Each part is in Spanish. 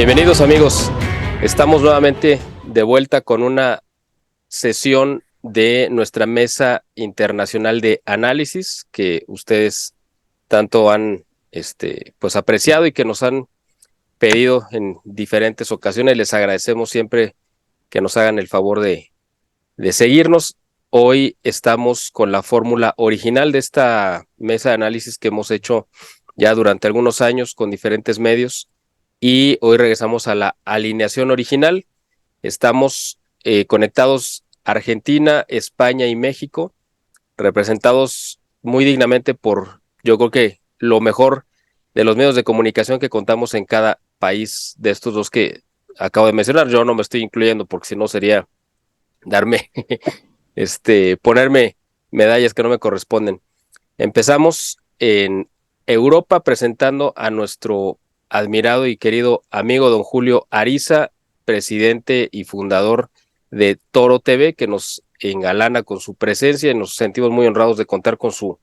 Bienvenidos amigos, estamos nuevamente de vuelta con una sesión de nuestra mesa internacional de análisis que ustedes tanto han pues apreciado y que nos han pedido en diferentes ocasiones. Les agradecemos siempre que nos hagan el favor de seguirnos. Hoy estamos con la fórmula original de esta mesa de análisis que hemos hecho ya durante algunos años con diferentes medios. Y hoy regresamos a la alineación original. Estamos conectados Argentina, España y México, representados muy dignamente por, yo creo que lo mejor de los medios de comunicación que contamos en cada país de estos dos que acabo de mencionar. Yo no me estoy incluyendo porque si no sería darme, ponerme medallas que no me corresponden. Empezamos en Europa presentando a nuestro admirado y querido amigo don Julio Ariza, presidente y fundador de Toro TV, que nos engalana con su presencia y nos sentimos muy honrados de contar con su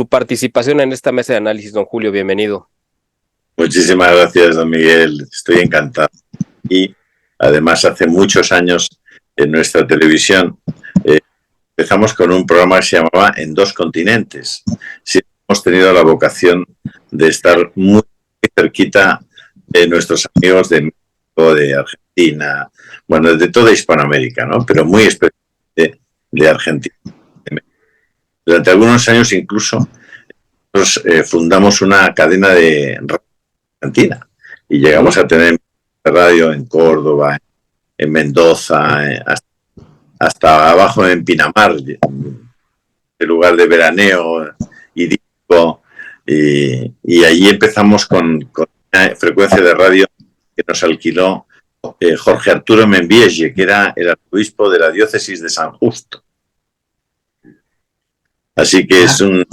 participación en esta mesa de análisis. Don Julio, bienvenido. Muchísimas gracias, don Miguel. Estoy encantado. Y además hace muchos años en nuestra televisión empezamos con un programa que se llamaba En dos continentes. Sí, hemos tenido la vocación de estar muy cerquita de nuestros amigos de México, de Argentina, bueno, de toda Hispanoamérica, ¿no? Pero muy especialmente de Argentina. Durante algunos años incluso fundamos una cadena de radio argentina y llegamos a tener radio en Córdoba, en Mendoza, hasta abajo en Pinamar, el lugar de veraneo y disco, y allí empezamos con una frecuencia de radio que nos alquiló Jorge Arturo Membielle, que era el arzobispo de la diócesis de San Justo. Así que es una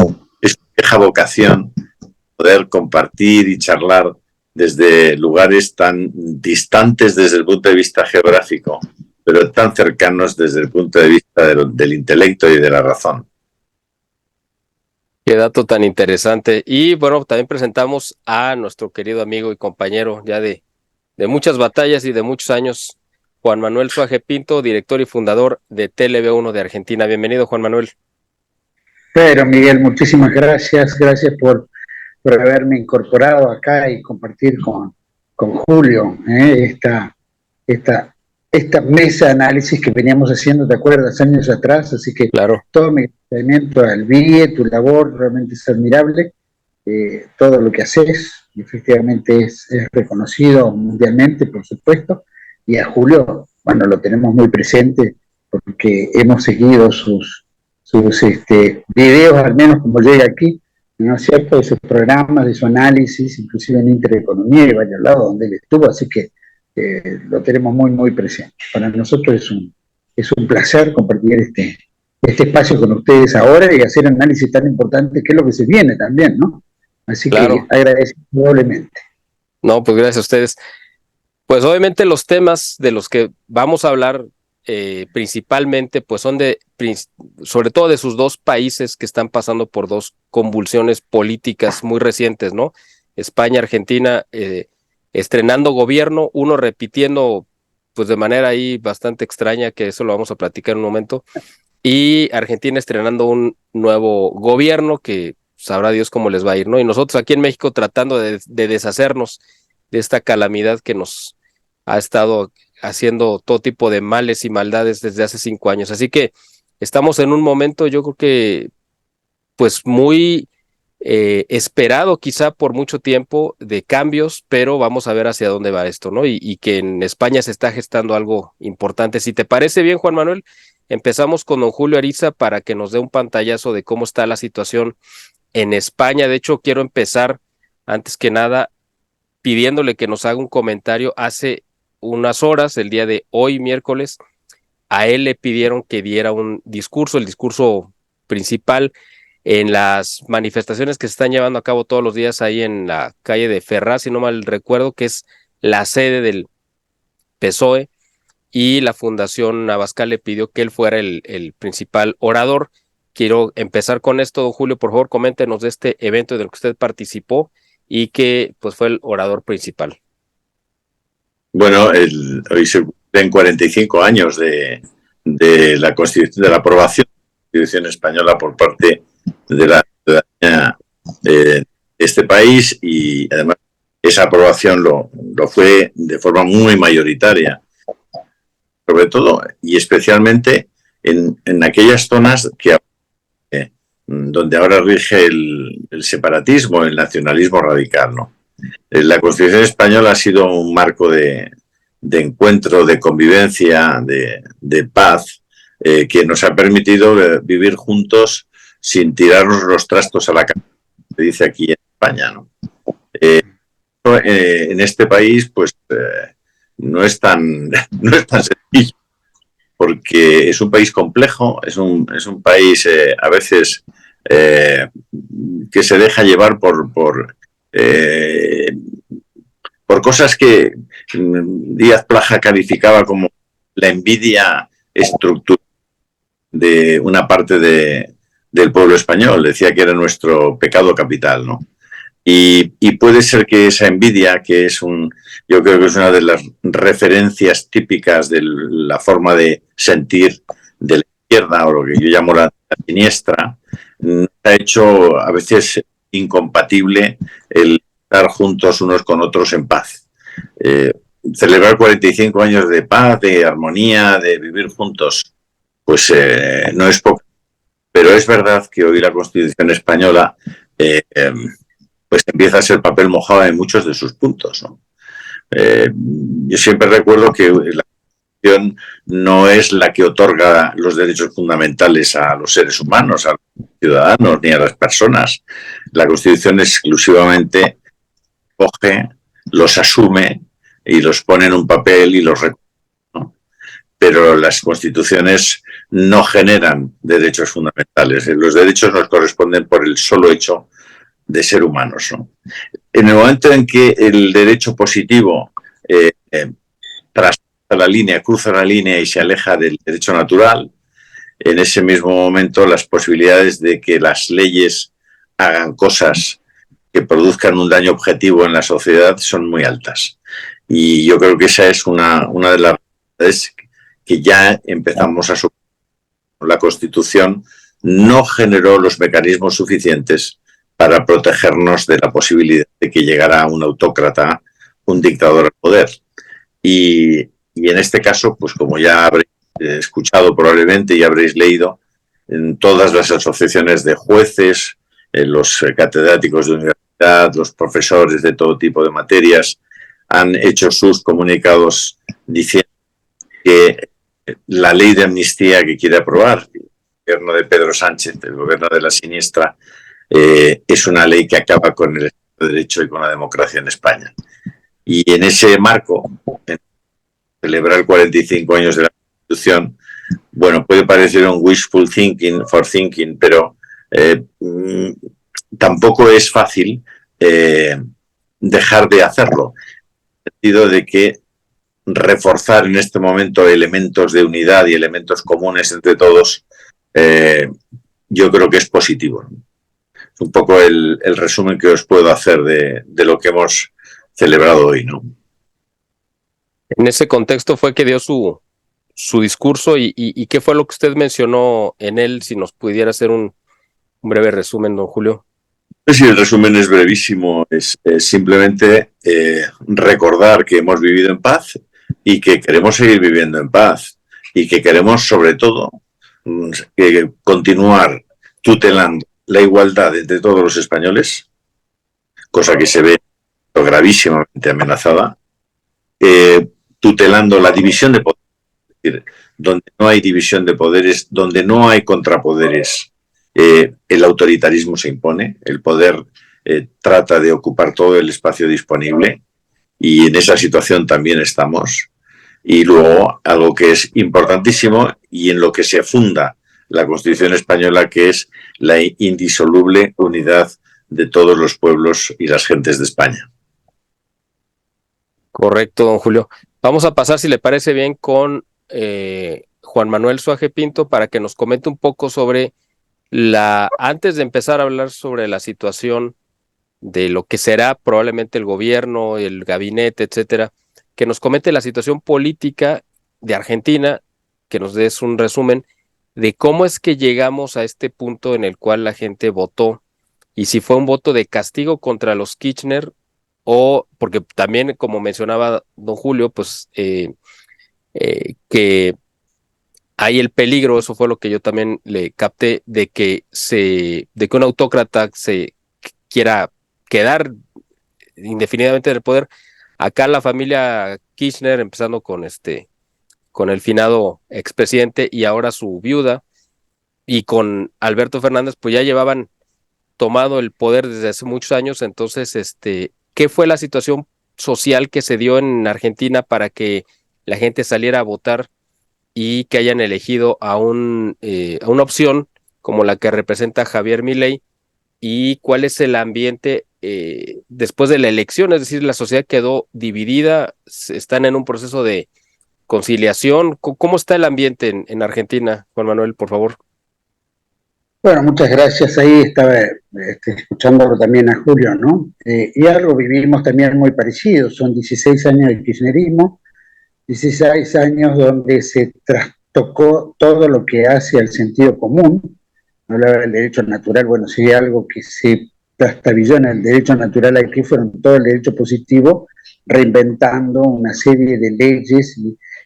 vieja vocación poder compartir y charlar desde lugares tan distantes desde el punto de vista geográfico, pero tan cercanos desde el punto de vista del intelecto y de la razón. Qué dato tan interesante. Y bueno, también presentamos a nuestro querido amigo y compañero ya de muchas batallas y de muchos años, Juan Manuel Suaje Pinto, director y fundador de TLV1 de Argentina. Bienvenido, Juan Manuel. Pero Miguel, muchísimas gracias. Gracias por haberme incorporado acá y compartir con Julio esta mesa de análisis que veníamos haciendo, ¿te acuerdas? Años atrás, así que claro. Todo mi agradecimiento al BIE, tu labor realmente es admirable, todo lo que haces, efectivamente es reconocido mundialmente, por supuesto, y a Julio, bueno, lo tenemos muy presente porque hemos seguido sus videos, al menos como llega aquí, ¿no es cierto?, de sus programas, de su análisis, inclusive en Intereconomía y varios lados donde él estuvo, así que lo tenemos muy, muy presente. Para nosotros es un placer compartir este espacio con ustedes ahora y hacer análisis tan importante que es lo que se viene también, ¿no? Así claro. Que agradezco doblemente. No, pues gracias a ustedes. Pues obviamente los temas de los que vamos a hablar principalmente pues son sobre todo de sus dos países que están pasando por dos convulsiones políticas muy recientes, ¿no? España, Argentina, estrenando gobierno, uno repitiendo pues de manera ahí bastante extraña, que eso lo vamos a platicar en un momento, y Argentina estrenando un nuevo gobierno que sabrá Dios cómo les va a ir, ¿no? Y nosotros aquí en México tratando de deshacernos de esta calamidad que nos ha estado haciendo todo tipo de males y maldades desde hace 5 años. Así que estamos en un momento, yo creo que pues muy esperado quizá por mucho tiempo de cambios, pero vamos a ver hacia dónde va esto, ¿no? Y que en España se está gestando algo importante. Si te parece bien, Juan Manuel, empezamos con don Julio Ariza para que nos dé un pantallazo de cómo está la situación en España. De hecho, quiero empezar, antes que nada, pidiéndole que nos haga un comentario. Hace unas horas, el día de hoy, miércoles, a él le pidieron que diera un discurso, el discurso principal en las manifestaciones que se están llevando a cabo todos los días ahí en la calle de Ferraz, si no mal recuerdo, que es la sede del PSOE, y la Fundación Abascal le pidió que él fuera el principal orador. Quiero empezar con esto, don Julio, por favor, coméntenos de este evento en el que usted participó y que pues fue el orador principal. Bueno, hoy se cumplen 45 años de la Constitución, de la aprobación de la Constitución española por parte de la ciudadanía de este país, y además esa aprobación lo fue de forma muy mayoritaria, sobre todo y especialmente en aquellas zonas que donde ahora rige el separatismo, el nacionalismo radical, ¿no? La Constitución española ha sido un marco de encuentro, de convivencia, de paz, que nos ha permitido vivir juntos sin tirarnos los trastos a la cara, se dice aquí en España, ¿no? En este país, pues, no es tan sencillo, porque es un país complejo, es un país a veces que se deja llevar por cosas que Díaz Plaja calificaba como la envidia estructural de una parte del pueblo español. Decía que era nuestro pecado capital, ¿no? Y puede ser que esa envidia, que yo creo que es una de las referencias típicas de la forma de sentir de la izquierda, o lo que yo llamo la siniestra, ha hecho a veces incompatible el estar juntos unos con otros en paz. Celebrar 45 años de paz, de armonía, de vivir juntos, pues no es poco. Pero es verdad que hoy la Constitución española pues empieza a ser papel mojado en muchos de sus puntos, ¿no? Yo siempre recuerdo que la Constitución no es la que otorga los derechos fundamentales a los seres humanos, a los ciudadanos, ni a las personas. La Constitución exclusivamente coge, los asume y los pone en un papel y los recoge, ¿no? Pero las constituciones no generan derechos fundamentales. Los derechos nos corresponden por el solo hecho de ser humanos, ¿no? En el momento en que el derecho positivo traspasa la línea, cruza la línea y se aleja del derecho natural, en ese mismo momento las posibilidades de que las leyes hagan cosas que produzcan un daño objetivo en la sociedad son muy altas. Y yo creo que esa es una de las realidades que ya empezamos a sufrir. La Constitución no generó los mecanismos suficientes para protegernos de la posibilidad de que llegara un autócrata, un dictador al poder. Y en este caso, pues como ya habréis escuchado probablemente y habréis leído, en todas las asociaciones de jueces, los catedráticos de universidad, los profesores de todo tipo de materias, han hecho sus comunicados diciendo que la ley de amnistía que quiere aprobar el gobierno de Pedro Sánchez, el gobierno de la siniestra, es una ley que acaba con el Estado de Derecho y con la democracia en España. Y en ese marco, en celebrar 45 años de la Constitución, bueno, puede parecer un wishful thinking, pero tampoco es fácil dejar de hacerlo, en el sentido de que reforzar en este momento elementos de unidad y elementos comunes entre todos, yo creo que es positivo, ¿no? Es un poco el resumen que os puedo hacer de lo que hemos celebrado hoy, ¿no? En ese contexto fue que dio su discurso y qué fue lo que usted mencionó en él, si nos pudiera hacer un breve resumen, don Julio. Sí, el resumen es brevísimo, es simplemente recordar que hemos vivido en paz y que queremos seguir viviendo en paz y que queremos sobre todo continuar tutelando la igualdad entre todos los españoles, cosa que se ve gravísimamente amenazada, tutelando la división de poderes, es decir, donde no hay división de poderes, donde no hay contrapoderes, el autoritarismo se impone, el poder trata de ocupar todo el espacio disponible, y en esa situación también estamos. Y luego algo que es importantísimo y en lo que se funda la Constitución española, que es la indisoluble unidad de todos los pueblos y las gentes de España. Correcto, don Julio. Vamos a pasar, si le parece bien, con Juan Manuel Suaje Pinto para que nos comente un poco sobre antes de empezar a hablar sobre la situación de lo que será probablemente el gobierno, el gabinete, etcétera. que nos comente la situación política de Argentina, que nos des un resumen de cómo es que llegamos a este punto en el cual la gente votó y si fue un voto de castigo contra los Kirchner o porque también, como mencionaba don Julio, pues que hay el peligro, eso fue lo que yo también le capté, de que un autócrata se quiera quedar indefinidamente en el poder. Acá la familia Kirchner, empezando con el finado expresidente y ahora su viuda, y con Alberto Fernández, pues ya llevaban tomado el poder desde hace muchos años. Entonces, ¿qué fue la situación social que se dio en Argentina para que la gente saliera a votar y que hayan elegido a una opción como la que representa Javier Milei? ¿Y cuál es el ambiente después de la elección? Es decir, la sociedad quedó dividida, están en un proceso de conciliación. ¿Cómo está el ambiente en Argentina, Juan Manuel, por favor? Bueno, muchas gracias. Ahí estaba escuchándolo también a Julio, ¿no? Y algo vivimos también muy parecido. Son 16 años de kirchnerismo, 16 años donde se trastocó todo lo que hace al sentido común. Hablaba del derecho natural. Bueno, si hay algo que se trastabilló en el derecho natural aquí fueron todo el derecho positivo, reinventando una serie de leyes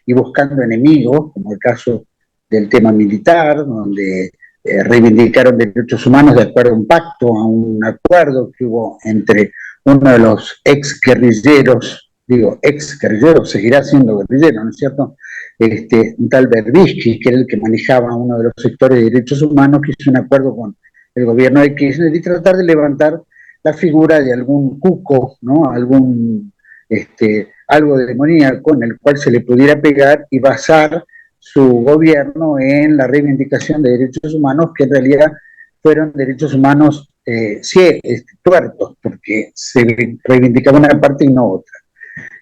y buscando enemigos, como el caso del tema militar, donde reivindicaron derechos humanos de acuerdo a un pacto, a un acuerdo que hubo entre uno de los ex guerrilleros, digo ex guerrilleros, seguirá siendo guerrillero, ¿no es cierto? Un tal Berbisky, que era el que manejaba uno de los sectores de derechos humanos, que hizo un acuerdo con el gobierno de Kirchner y tratar de levantar la figura de algún cuco, ¿no? Algo demoníaco en el cual se le pudiera pegar y basar su gobierno en la reivindicación de derechos humanos, que en realidad fueron derechos humanos tuertos, porque se reivindicaba una parte y no otra.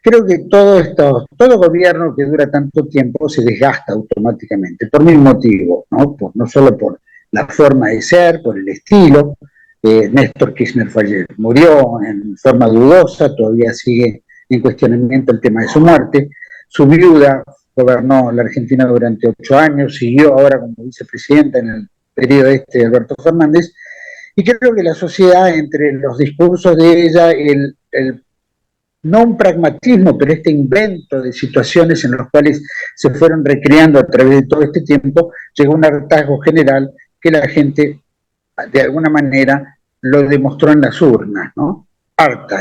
Creo que todo gobierno que dura tanto tiempo se desgasta automáticamente, por mil motivos, ¿no? No solo por la forma de ser, por el estilo. Néstor Kirchner murió en forma dudosa, todavía sigue en cuestionamiento el tema de su muerte. Su viuda gobernó la Argentina durante 8 años, siguió ahora como vicepresidenta en el periodo de Alberto Fernández, y creo que la sociedad, entre los discursos de ella, no un pragmatismo, pero este invento de situaciones en las cuales se fueron recreando a través de todo este tiempo, llegó a un hartazgo general que la gente, de alguna manera, lo demostró en las urnas, ¿no?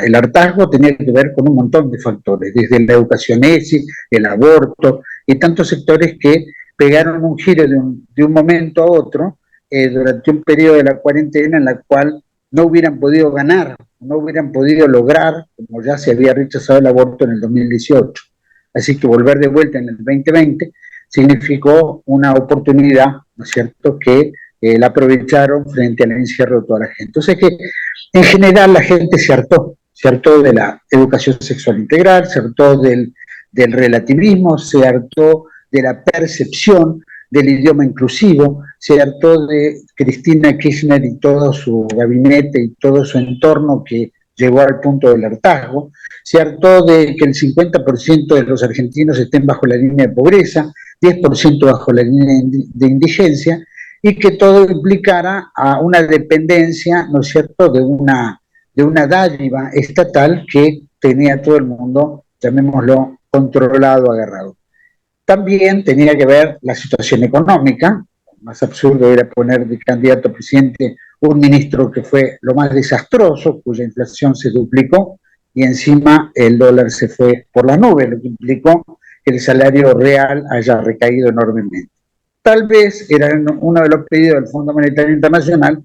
El hartazgo tenía que ver con un montón de factores, desde la educación ESI, el aborto, y tantos sectores que pegaron un giro de un momento a otro durante un periodo de la cuarentena en la cual no hubieran podido ganar, no hubieran podido lograr, como ya se había rechazado el aborto en el 2018. Así que volver de vuelta en el 2020 significó una oportunidad, ¿no es cierto?, que la aprovecharon frente al encierro de toda la gente. Entonces, que en general la gente se hartó de la educación sexual integral, se hartó del relativismo, se hartó de la percepción del idioma inclusivo, se hartó de Cristina Kirchner y todo su gabinete y todo su entorno que llegó al punto del hartazgo, se hartó de que el 50% de los argentinos estén bajo la línea de pobreza, 10% bajo la línea de indigencia, y que todo implicara a una dependencia, ¿no es cierto?, de una dádiva estatal que tenía todo el mundo, llamémoslo, controlado, agarrado. También tenía que ver la situación económica. Más absurdo era poner de candidato a presidente un ministro que fue lo más desastroso, cuya inflación se duplicó y encima el dólar se fue por la nube, lo que implicó que el salario real haya recaído enormemente. Tal vez era uno de los pedidos del Fondo Monetario Internacional,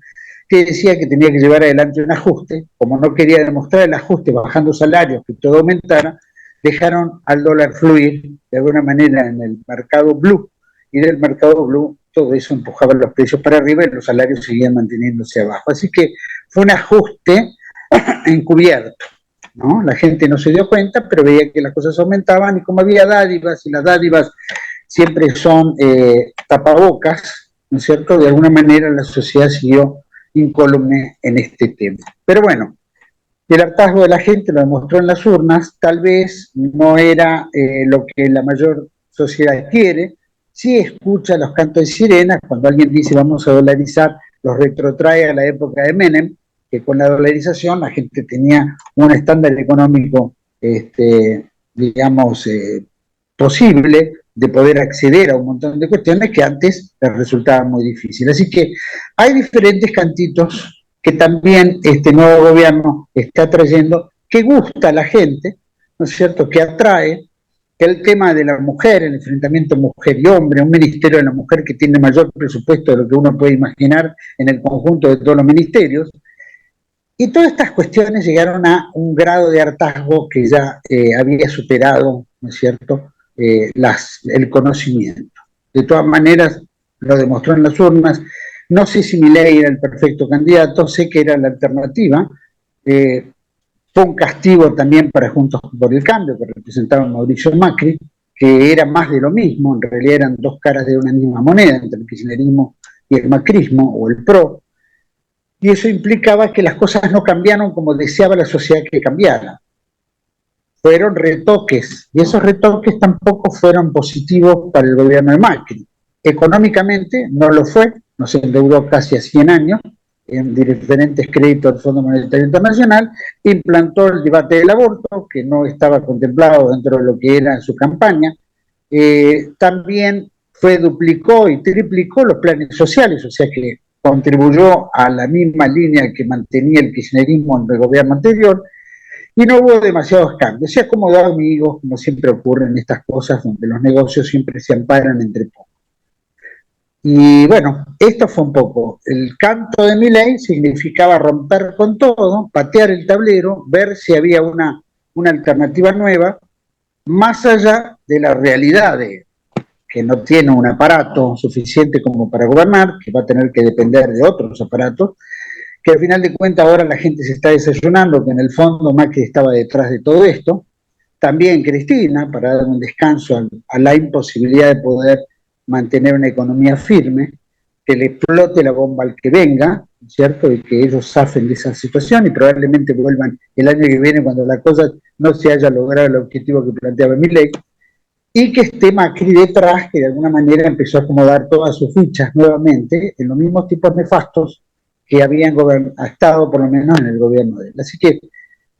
que decía que tenía que llevar adelante un ajuste. Como no quería demostrar el ajuste bajando salarios, que todo aumentara, dejaron al dólar fluir de alguna manera en el mercado blue, y del mercado blue todo eso empujaba los precios para arriba y los salarios seguían manteniéndose abajo. Así que fue un ajuste encubierto, ¿no? La gente no se dio cuenta, pero veía que las cosas aumentaban, y como había dádivas, y las dádivas siempre son tapabocas, ¿no es cierto?, de alguna manera la sociedad siguió incólume en este tema. Pero bueno, El hartazgo de la gente lo demostró en las urnas, tal vez no era lo que la mayor sociedad quiere, sí escucha los cantos de sirenas, cuando alguien dice vamos a dolarizar, los retrotrae a la época de Menem, que con la dolarización la gente tenía un estándar económico, digamos, posible de poder acceder a un montón de cuestiones que antes les resultaban muy difíciles. Así que hay diferentes cantitos que también este nuevo gobierno está trayendo, que gusta a la gente, ¿no es cierto?, que atrae, que el tema de la mujer, el enfrentamiento mujer y hombre, un ministerio de la mujer que tiene mayor presupuesto de lo que uno puede imaginar en el conjunto de todos los ministerios, y todas estas cuestiones llegaron a un grado de hartazgo que ya había superado, ¿no es cierto?, el conocimiento. De todas maneras, lo demostró en las urnas. No sé si Milei era el perfecto candidato, sé que era la alternativa. Fue un castigo también para Juntos por el Cambio, que representaba a Mauricio Macri, que era más de lo mismo, en realidad eran dos caras de una misma moneda, entre el kirchnerismo y el macrismo, o el PRO, y eso implicaba que las cosas no cambiaron como deseaba la sociedad que cambiaran. Fueron retoques, y esos retoques tampoco fueron positivos para el gobierno de Macri. Económicamente no lo fue, nos endeudó casi a 100 años en diferentes créditos del Fondo Monetario Internacional, implantó el debate del aborto, que no estaba contemplado dentro de lo que era su campaña, también duplicó y triplicó los planes sociales, o sea que contribuyó a la misma línea que mantenía el kirchnerismo en el gobierno anterior, y no hubo demasiados cambios. Se acomodó amigos, como siempre ocurre en estas cosas, donde los negocios siempre se amparan entre pocos. Y bueno, esto fue un poco. El canto de Milei significaba romper con todo, patear el tablero, ver si había una alternativa nueva, más allá de la realidad de que no tiene un aparato suficiente como para gobernar, que va a tener que depender de otros aparatos, que al final de cuentas ahora la gente se está desayunando, que en el fondo Macri estaba detrás de todo esto, también Cristina, para dar un descanso a la imposibilidad de poder mantener una economía firme, que le explote la bomba al que venga, ¿cierto? Y que ellos zafen de esa situación y probablemente vuelvan el año que viene cuando la cosa no se haya logrado el objetivo que planteaba Milei, y que esté Macri detrás, que de alguna manera empezó a acomodar todas sus fichas nuevamente en los mismos tipos nefastos que habían estado por lo menos en el gobierno de él. Así que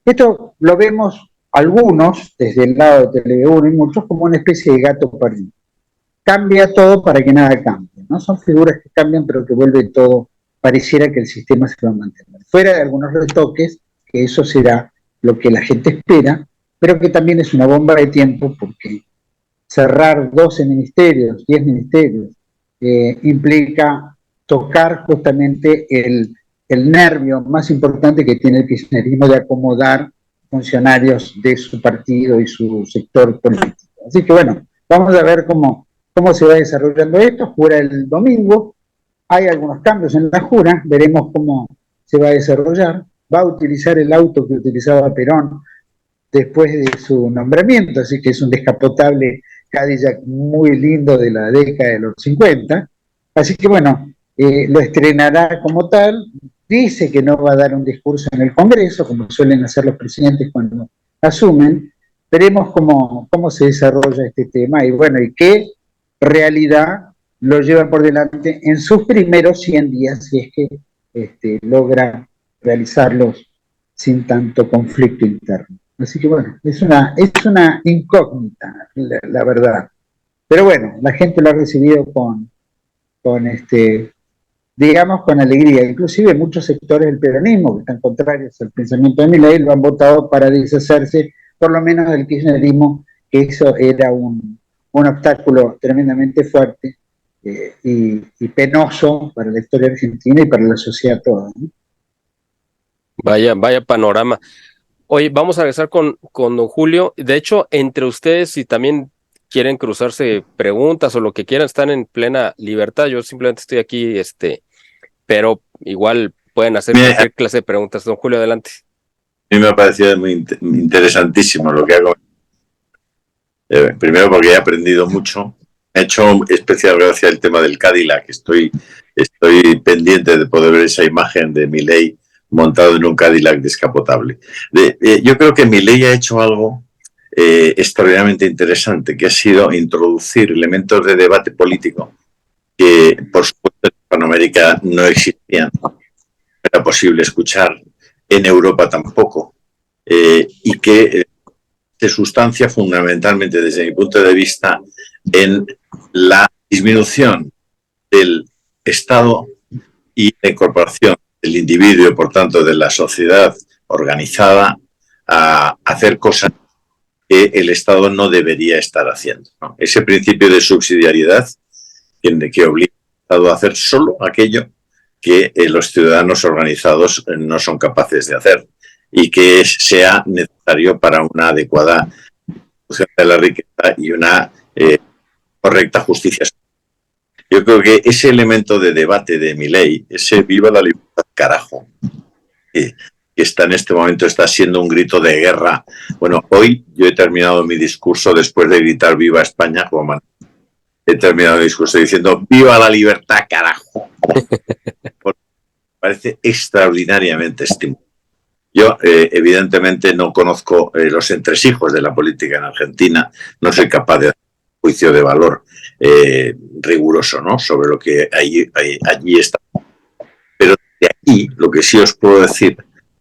esto lo vemos algunos, desde el lado de TV1 y muchos, como una especie de gato perdido. Cambia todo para que nada cambie, ¿no? Son figuras que cambian, pero que vuelve todo, pareciera que el sistema se va a mantener. Fuera de algunos retoques, que eso será lo que la gente espera, pero que también es una bomba de tiempo, porque cerrar 12 ministerios, 10 ministerios, implica tocar justamente el nervio más importante que tiene el kirchnerismo de acomodar funcionarios de su partido y su sector político. Así que bueno, vamos a ver cómo se va desarrollando esto. Jura el domingo, hay algunos cambios en la jura, veremos cómo se va a desarrollar. Va a utilizar el auto que utilizaba Perón después de su nombramiento, así que es un descapotable Cadillac muy lindo de la década de los 50, así que bueno, lo estrenará como tal, dice que no va a dar un discurso en el Congreso, como suelen hacer los presidentes cuando asumen, veremos cómo se desarrolla este tema y bueno, y qué realidad lo lleva por delante en sus primeros 100 días, si es que logra realizarlos sin tanto conflicto interno. Así que bueno, es una incógnita, la verdad. Pero bueno, la gente lo ha recibido con digamos, con alegría. Inclusive muchos sectores del peronismo que están contrarios al pensamiento de Milei lo han votado para deshacerse, por lo menos del kirchnerismo, que eso era un obstáculo tremendamente fuerte y penoso para la historia argentina y para la sociedad toda, ¿no? Vaya panorama. Oye, vamos a regresar con don Julio. De hecho, entre ustedes, si también quieren cruzarse preguntas o lo que quieran, están en plena libertad. Yo simplemente estoy aquí, pero igual pueden hacer cualquier clase de preguntas. Don Julio, adelante. A mí me ha parecido muy interesantísimo lo que hago. Primero porque he aprendido mucho. He hecho especial gracia al tema del Cadillac. Estoy pendiente de poder ver esa imagen de Milei montado en un Cadillac descapotable. Yo creo que Milei ha hecho algo extraordinariamente interesante, que ha sido introducir elementos de debate político que, por supuesto, en Hispanoamérica no existían. No era posible escuchar, en Europa tampoco, y que se sustancia fundamentalmente, desde mi punto de vista, en la disminución del Estado y la incorporación del individuo y, por tanto, de la sociedad organizada a hacer cosas que el Estado no debería estar haciendo, ¿no? Ese principio de subsidiariedad que obliga al Estado a hacer solo aquello que los ciudadanos organizados no son capaces de hacer y que sea necesario para una adecuada distribución de la riqueza y una correcta justicia social. Yo creo que ese elemento de debate de Milei, ese viva la libertad, carajo, que está en este momento, está siendo un grito de guerra. Bueno, hoy yo he terminado mi discurso después de gritar viva España, como he terminado el discurso diciendo viva la libertad, carajo. Porque me parece extraordinariamente estimulante. Yo, evidentemente, no conozco los entresijos de la política en Argentina, no soy capaz de hacer un juicio de valor riguroso, ¿no?, sobre lo que allí está. Pero de aquí, lo que sí os puedo decir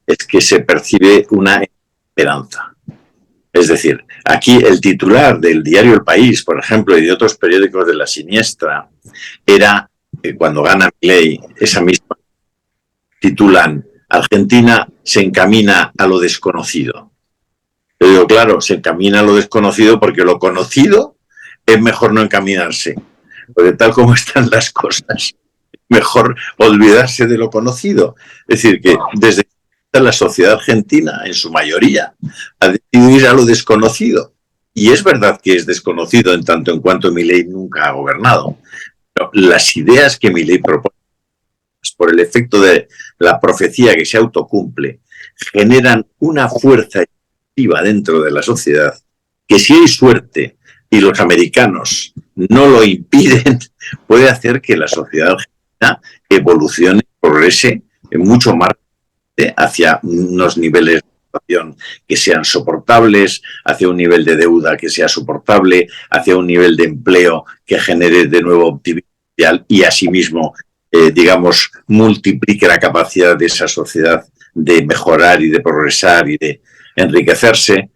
es que se percibe una esperanza. Es decir, aquí el titular del diario El País, por ejemplo, y de otros periódicos de la siniestra, era, cuando gana Milei, esa misma, titulan: Argentina se encamina a lo desconocido. Yo digo, claro, se encamina a lo desconocido porque lo conocido es mejor no encaminarse. Porque tal como están las cosas, mejor olvidarse de lo conocido. Es decir, que desde la sociedad argentina, en su mayoría, ha decidido ir a lo desconocido. Y es verdad que es desconocido en tanto en cuanto Milei nunca ha gobernado. Pero las ideas que Milei propone, por el efecto de la profecía que se autocumple, generan una fuerza activa dentro de la sociedad que, si hay suerte y los americanos no lo impiden, puede hacer que la sociedad argentina evolucione, progrese mucho más hacia unos niveles de situación que sean soportables, hacia un nivel de deuda que sea soportable, hacia un nivel de empleo que genere de nuevo optimismo y asimismo, digamos, multiplique la capacidad de esa sociedad de mejorar y de progresar y de enriquecerse.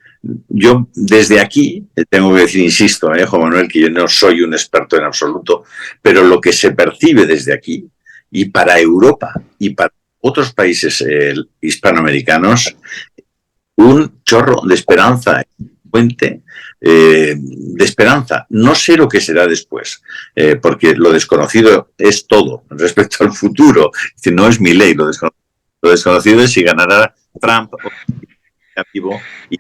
Yo desde aquí tengo que decir, insisto, Juan Manuel, que yo no soy un experto en absoluto, pero lo que se percibe desde aquí y para Europa y para otros países hispanoamericanos, un chorro de esperanza, puente de esperanza. No sé lo que será después, porque lo desconocido es todo respecto al futuro. Es decir, no es Milei, lo desconocido es si ganará Trump o y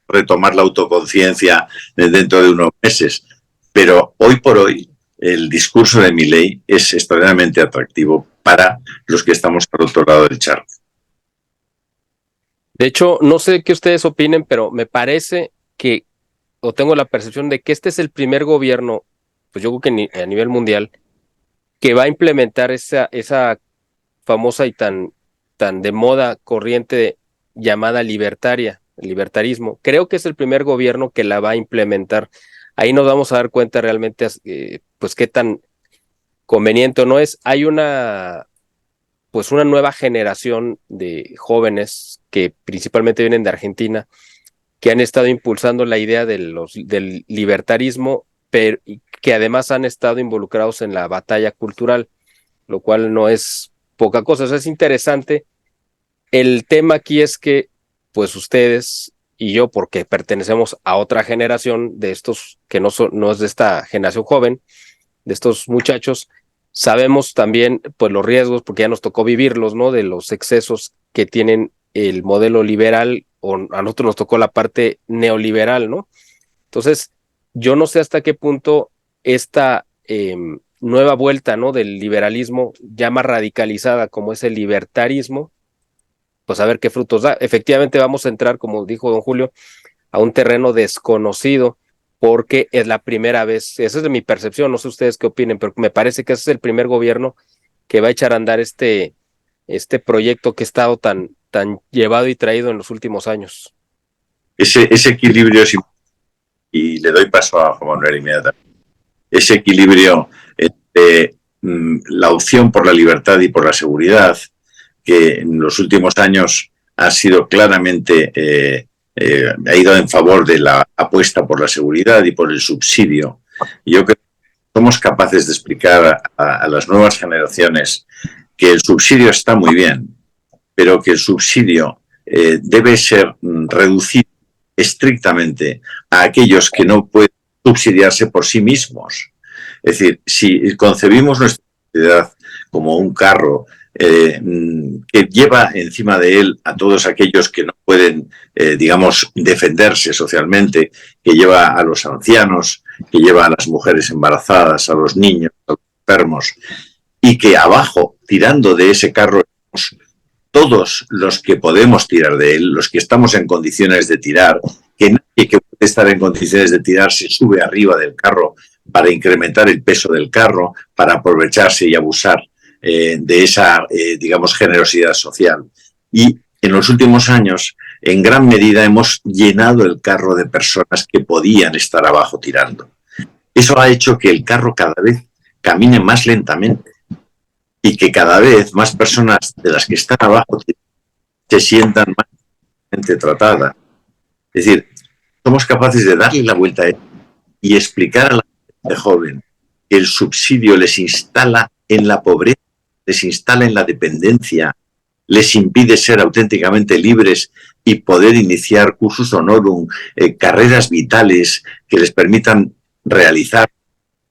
retomar la autoconciencia dentro de unos meses. Pero hoy por hoy el discurso de Milei es extraordinariamente atractivo para los que estamos al otro lado del charco. De hecho, no sé qué ustedes opinen, pero me parece que, o tengo la percepción de que este es el primer gobierno, pues yo creo que a nivel mundial, que va a implementar esa famosa y tan de moda corriente llamada libertarismo. Creo que es el primer gobierno que la va a implementar. Ahí nos vamos a dar cuenta realmente, pues qué tan conveniente o no es. Hay una nueva generación de jóvenes que principalmente vienen de Argentina, que han estado impulsando la idea del libertarismo, pero que además han estado involucrados en la batalla cultural, lo cual no es poca cosa. O sea, es interesante. El tema aquí es que, pues ustedes y yo, porque pertenecemos a otra generación de estos, que no es de esta generación joven, de estos muchachos, sabemos también pues los riesgos, porque ya nos tocó vivirlos, ¿no?, de los excesos que tienen el modelo liberal, o a nosotros nos tocó la parte neoliberal, ¿no? Entonces, yo no sé hasta qué punto esta nueva vuelta, ¿no?, del liberalismo ya más radicalizada como es el libertarismo, pues a ver qué frutos da. Efectivamente vamos a entrar, como dijo don Julio, a un terreno desconocido, porque es la primera vez, esa es de mi percepción, no sé ustedes qué opinen, pero me parece que ese es el primer gobierno que va a echar a andar este proyecto que ha estado tan llevado y traído en los últimos años. Ese equilibrio, y le doy paso a Juan Manuel inmediatamente, ese equilibrio entre la opción por la libertad y por la seguridad, que en los últimos años ha sido claramente, ha ido en favor de la apuesta por la seguridad y por el subsidio. Yo creo que somos capaces de explicar a las nuevas generaciones que el subsidio está muy bien, pero que el subsidio debe ser reducido estrictamente a aquellos que no pueden subsidiarse por sí mismos. Es decir, si concebimos nuestra sociedad como un carro que lleva encima de él a todos aquellos que no pueden, digamos, defenderse socialmente, que lleva a los ancianos, que lleva a las mujeres embarazadas, a los niños, a los enfermos, y que abajo, tirando de ese carro, todos los que podemos tirar de él, los que estamos en condiciones de tirar, que nadie que puede estar en condiciones de tirar se sube arriba del carro para incrementar el peso del carro, para aprovecharse y abusar de esa, digamos, generosidad social. Y en los últimos años, en gran medida, hemos llenado el carro de personas que podían estar abajo tirando. Eso ha hecho que el carro cada vez camine más lentamente y que cada vez más personas de las que están abajo se sientan más tratadas. Es decir, somos capaces de darle la vuelta a él y explicar a la gente joven que el subsidio les instala en la pobreza, les instala en la dependencia, les impide ser auténticamente libres y poder iniciar cursus honorum, carreras vitales que les permitan realizar,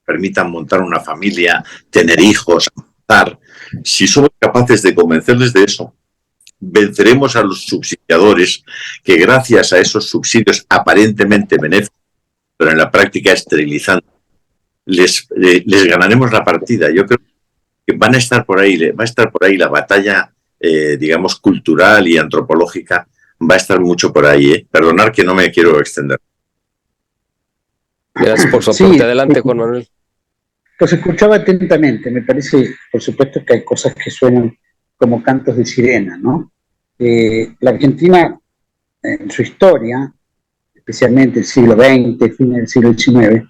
permitan montar una familia, tener hijos, avanzar. Si somos capaces de convencerles de eso, venceremos a los subsidiadores que gracias a esos subsidios aparentemente benéficos, pero en la práctica esterilizantes, les ganaremos la partida. Yo creo que va a estar por ahí la batalla, digamos, cultural y antropológica, va a estar mucho por ahí. Perdonad que no me quiero extender. Gracias por su aporte. Adelante, Juan Manuel. Los escuchaba atentamente. Me parece, por supuesto, que hay cosas que suenan como cantos de sirena, ¿no? La Argentina, en su historia, especialmente el siglo XX, fin del siglo XIX,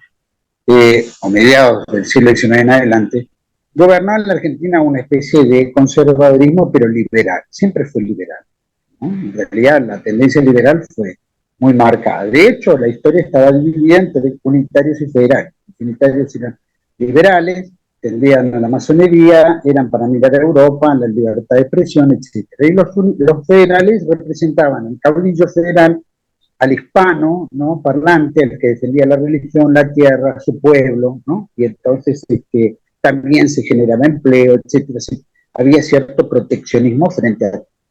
o mediados del siglo XIX en adelante, gobernó en la Argentina una especie de conservadurismo, pero liberal. Siempre fue liberal, ¿no? En realidad, la tendencia liberal fue muy marcada. De hecho, la historia estaba dividida entre unitarios y federales. Los unitarios eran liberales, tendían a la masonería, eran para mirar a Europa, la libertad de expresión, etc. Y los federales representaban al caudillo federal, al hispano, ¿no?, parlante, al que defendía la religión, la tierra, su pueblo, ¿no? Y entonces también se generaba empleo, etcétera, etcétera. Había cierto proteccionismo frente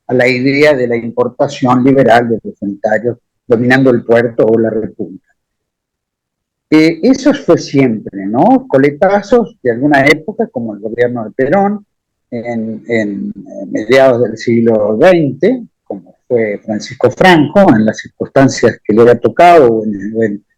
a la idea de la importación liberal de los unitarios dominando el puerto o la república. Eso fue siempre, ¿no? Coletazos de alguna época, como el gobierno de Perón, en mediados del siglo XX, como fue Francisco Franco, en las circunstancias que le había tocado,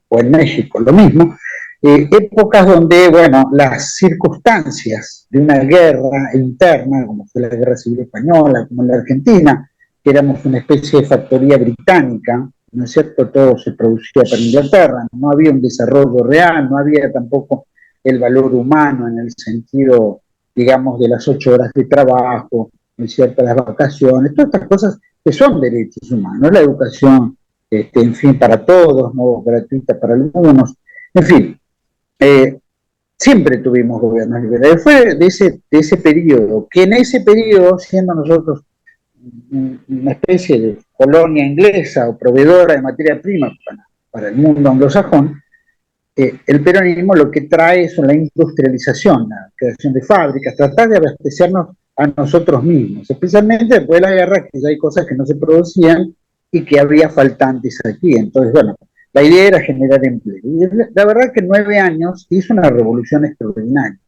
o en México, lo mismo. Épocas donde, bueno, las circunstancias de una guerra interna, como fue la Guerra Civil Española, como en la Argentina, que éramos una especie de factoría británica, ¿no es cierto? Todo se producía para Inglaterra, no había un desarrollo real, no había tampoco el valor humano en el sentido, digamos, de las 8 horas de trabajo, ¿no es cierto?, las vacaciones, todas estas cosas que son derechos humanos, la educación, en fin, para todos, no gratuita para algunos, en fin, siempre tuvimos gobiernos liberales. Fue de ese periodo, que en ese periodo, siendo nosotros una especie de colonia inglesa o proveedora de materia prima para el mundo anglosajón, el peronismo lo que trae es la industrialización, la creación de fábricas, tratar de abastecernos a nosotros mismos, especialmente después de la guerra, que ya hay cosas que no se producían y que había faltantes aquí. Entonces, bueno, la idea era generar empleo. Y la verdad que en 9 años hizo una revolución extraordinaria.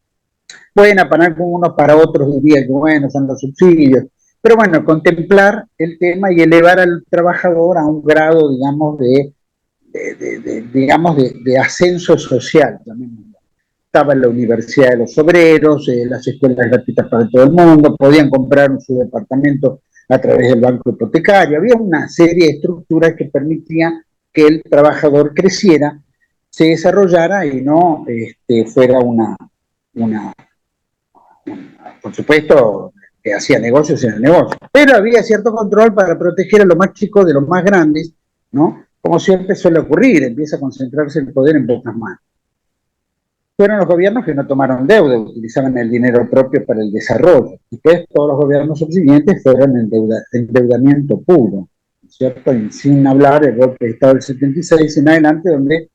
Buena para algunos, para otros diría que bueno, son los subsidios, pero bueno, contemplar el tema y elevar al trabajador a un grado, digamos, de ascenso social también. estaba la Universidad de los Obreros, las escuelas gratuitas para todo el mundo, podían comprar su departamento a través del banco hipotecario. Había una serie de estructuras que permitían que el trabajador creciera, se desarrollara y no fuera por supuesto, que hacía negocios en el negocio. Pero había cierto control para proteger a los más chicos de los más grandes, ¿no? Como siempre suele ocurrir, empieza a concentrarse el poder en pocas manos. Fueron los gobiernos que no tomaron deuda, utilizaban el dinero propio para el desarrollo. Después todos los gobiernos subsiguientes fueron endeudamiento puro, ¿cierto? Y sin hablar del golpe de Estado del 76 en adelante, donde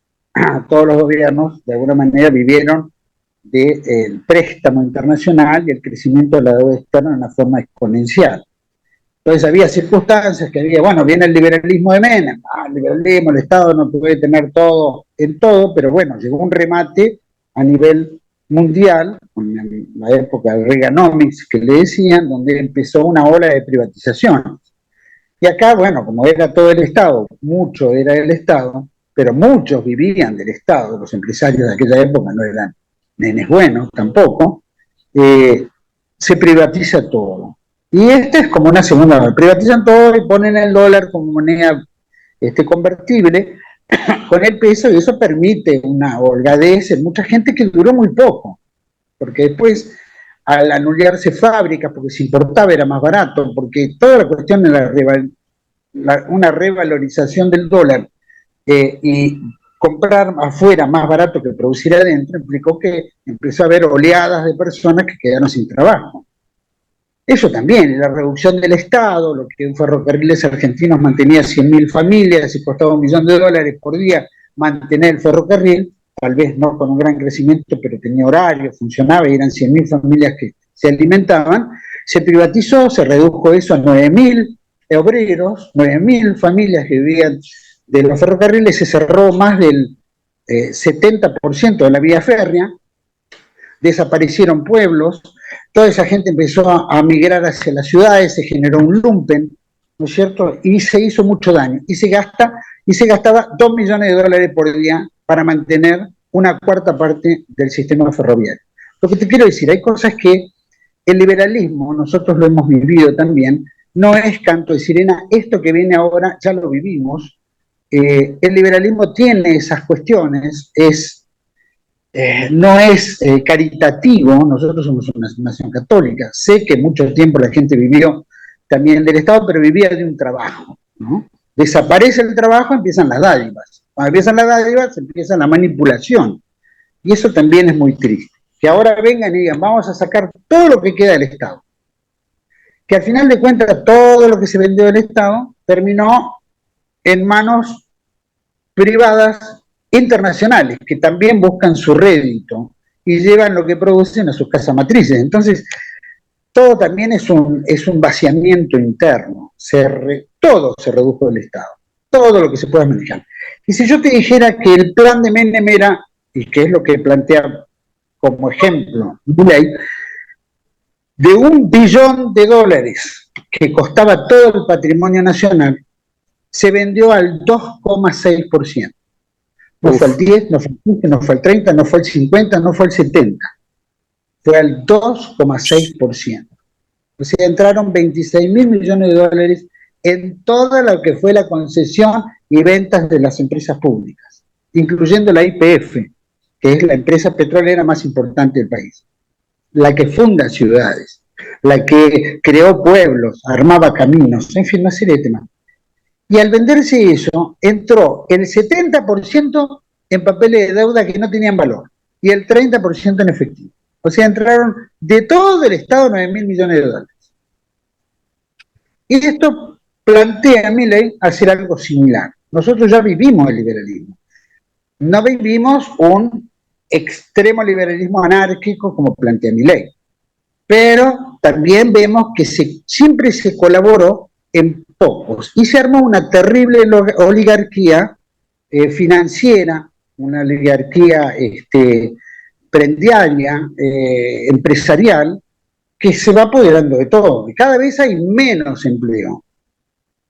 todos los gobiernos de alguna manera vivieron del préstamo internacional y el crecimiento de la deuda externa de una forma exponencial. Entonces había circunstancias que había, bueno, viene el liberalismo de Menem, el liberalismo, el Estado no puede tener todo en todo, pero bueno, llegó un remate a nivel mundial, en la época de Reaganomics, que le decían, donde empezó una ola de privatización. Y acá, bueno, como era todo el Estado, mucho era el Estado, pero muchos vivían del Estado, los empresarios de aquella época no eran nenes buenos tampoco, se privatiza todo. Y es como una segunda vez, privatizan todo y ponen el dólar como moneda convertible, con el peso, y eso permite una holgadez en mucha gente que duró muy poco, porque después al anularse fábricas, porque se importaba era más barato, porque toda la cuestión de una revalorización del dólar y comprar afuera más barato que producir adentro, implicó que empezó a haber oleadas de personas que quedaron sin trabajo. Eso también, la reducción del Estado, lo que en Ferrocarriles Argentinos mantenía 100.000 familias y costaba $1.000.000 por día mantener el ferrocarril, tal vez no con un gran crecimiento, pero tenía horario, funcionaba y eran 100.000 familias que se alimentaban, se privatizó, se redujo eso a 9.000 obreros, 9.000 familias que vivían de los ferrocarriles, se cerró más del 70% de la vía férrea, desaparecieron pueblos, toda esa gente empezó a migrar hacia las ciudades, se generó un lumpen, ¿no es cierto? Y se hizo mucho daño, y se gastaba $2 millones por día para mantener una cuarta parte del sistema ferroviario. Lo que te quiero decir, hay cosas que el liberalismo, nosotros lo hemos vivido también, no es canto de sirena, esto que viene ahora ya lo vivimos, el liberalismo tiene esas cuestiones, no es caritativo, nosotros somos una nación católica, sé que mucho tiempo la gente vivió también del Estado, pero vivía de un trabajo, ¿no? Desaparece el trabajo, empiezan las dádivas, cuando empiezan las dádivas empieza la manipulación, y eso también es muy triste, que ahora vengan y digan, vamos a sacar todo lo que queda del Estado, que al final de cuentas todo lo que se vendió del Estado terminó en manos privadas internacionales que también buscan su rédito y llevan lo que producen a sus casas matrices. Entonces, todo también es un vaciamiento interno. Todo se redujo del Estado, todo lo que se pueda manejar. Y si yo te dijera que el plan de Menem era, y que es lo que plantea como ejemplo Milei, de $1 billón que costaba todo el patrimonio nacional, se vendió al 2,6%. No fue al 10, no fue al 15, no fue al 30, no fue al 50, no fue al 70. Fue al 2,6%. O sea, entraron $26.000 millones en toda lo que fue la concesión y ventas de las empresas públicas, incluyendo la YPF, que es la empresa petrolera más importante del país, la que funda ciudades, la que creó pueblos, armaba caminos, en fin, una serie de temas. Y al venderse eso, entró el 70% en papeles de deuda que no tenían valor y el 30% en efectivo. O sea, entraron de todo el Estado $9.000 millones. Y esto plantea a Milei hacer algo similar. Nosotros ya vivimos el liberalismo. No vivimos un extremo liberalismo anárquico como plantea Milei. Pero también vemos que siempre se colaboró en pocos. Y se armó una terrible oligarquía financiera, una oligarquía prendiaria, empresarial, que se va apoderando de todo. Y cada vez hay menos empleo.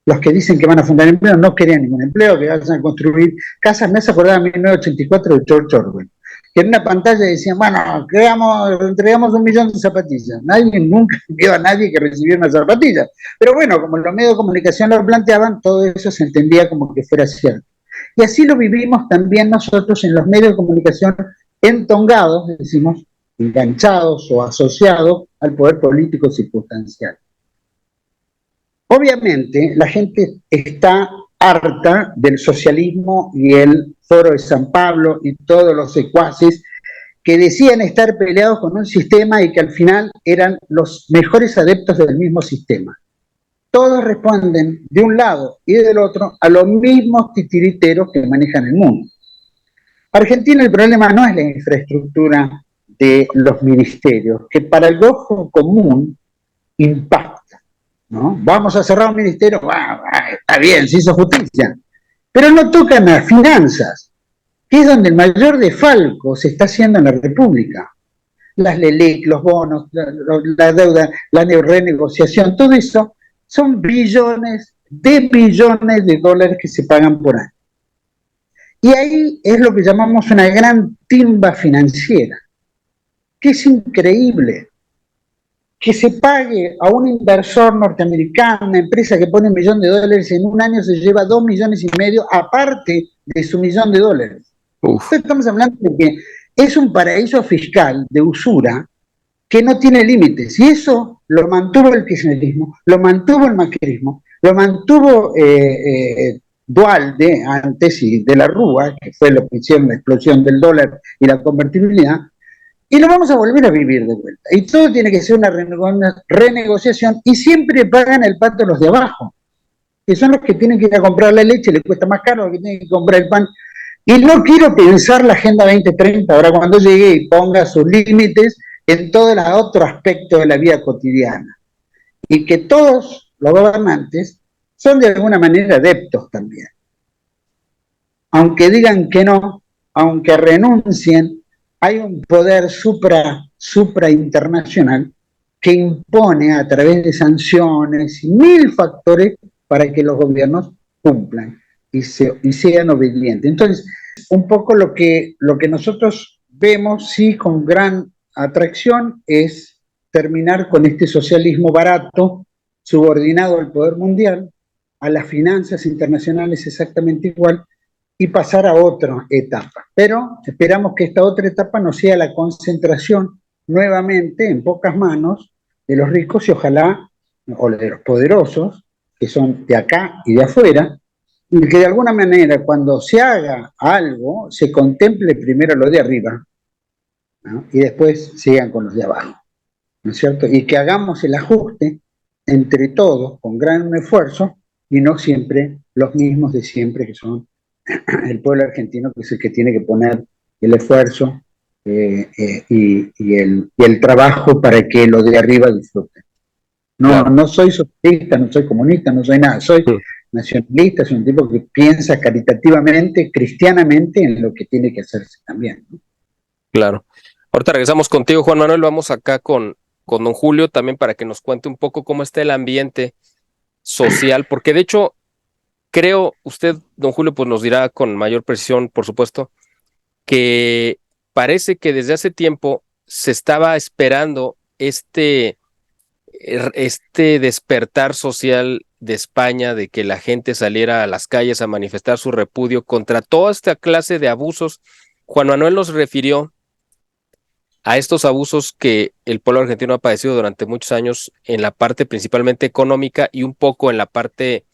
Los que dicen que van a fundar empleo no querían ningún empleo, que van a construir casas. Me hace acordar a 1984 de George Orwell, que en una pantalla decían, bueno, entregamos 1 millón de zapatillas. Nadie nunca vio a nadie que recibiera una zapatilla. Pero bueno, como los medios de comunicación lo planteaban, todo eso se entendía como que fuera cierto. Y así lo vivimos también nosotros en los medios de comunicación entongados, decimos, enganchados o asociados al poder político circunstancial. Obviamente, la gente está harta del socialismo y el Foro de San Pablo y todos los secuaces que decían estar peleados con un sistema y que al final eran los mejores adeptos del mismo sistema. Todos responden de un lado y del otro a los mismos titiriteros que manejan el mundo. Argentina, el problema no es la infraestructura de los ministerios, que para el ojo común impacta, ¿no? Vamos a cerrar un ministerio, está bien, se hizo justicia, pero no tocan las finanzas, que es donde el mayor desfalco se está haciendo en la República. Las LELIC, los bonos, la deuda, la renegociación, todo eso son billones de dólares que se pagan por año. Y ahí es lo que llamamos una gran timba financiera, que es increíble. Que se pague a un inversor norteamericano, una empresa que pone $1 millón, en un año se lleva 2,5 millones, aparte de su $1 millón. Entonces estamos hablando de que es un paraíso fiscal de usura que no tiene límites. Y eso lo mantuvo el kirchnerismo, lo mantuvo el macrismo, lo mantuvo Duhalde antes y de la Rúa, que fue lo que hicieron la explosión del dólar y la convertibilidad, y lo vamos a volver a vivir de vuelta. Y todo tiene que ser una renegociación, y siempre pagan el pato los de abajo, que son los que tienen que ir a comprar la leche, les cuesta más caro, los que tienen que comprar el pan. Y no quiero pensar la Agenda 2030 ahora cuando llegue y ponga sus límites en todo el otro aspecto de la vida cotidiana. Y que todos los gobernantes son de alguna manera adeptos también. Aunque digan que no, aunque renuncien, hay un poder suprainternacional que impone a través de sanciones y 1000 factores para que los gobiernos cumplan y sean obedientes. Entonces, un poco lo que nosotros vemos, sí, con gran atracción, es terminar con este socialismo barato, subordinado al poder mundial, a las finanzas internacionales exactamente igual, y pasar a otra etapa. Pero esperamos que esta otra etapa no sea la concentración nuevamente en pocas manos de los ricos y ojalá, o de los poderosos, que son de acá y de afuera, y que de alguna manera cuando se haga algo se contemple primero lo de arriba, ¿no? Y después sigan con los de abajo, ¿no es cierto? Y que hagamos el ajuste entre todos con gran esfuerzo y no siempre los mismos de siempre, que son el pueblo argentino, que es el que tiene que poner el esfuerzo y el trabajo para que los de arriba disfruten. No soy socialista, no soy comunista, no soy nada, soy nacionalista, soy un tipo que piensa caritativamente, cristianamente en lo que tiene que hacerse también, ¿no? Claro. Ahorita regresamos contigo, Juan Manuel, vamos acá con don Julio también para que nos cuente un poco cómo está el ambiente social, porque de hecho creo, usted, don Julio, pues nos dirá con mayor precisión, por supuesto, que parece que desde hace tiempo se estaba esperando este despertar social de España, de que la gente saliera a las calles a manifestar su repudio contra toda esta clase de abusos. Juan Manuel nos refirió a estos abusos que el pueblo argentino ha padecido durante muchos años en la parte principalmente económica y un poco en la parte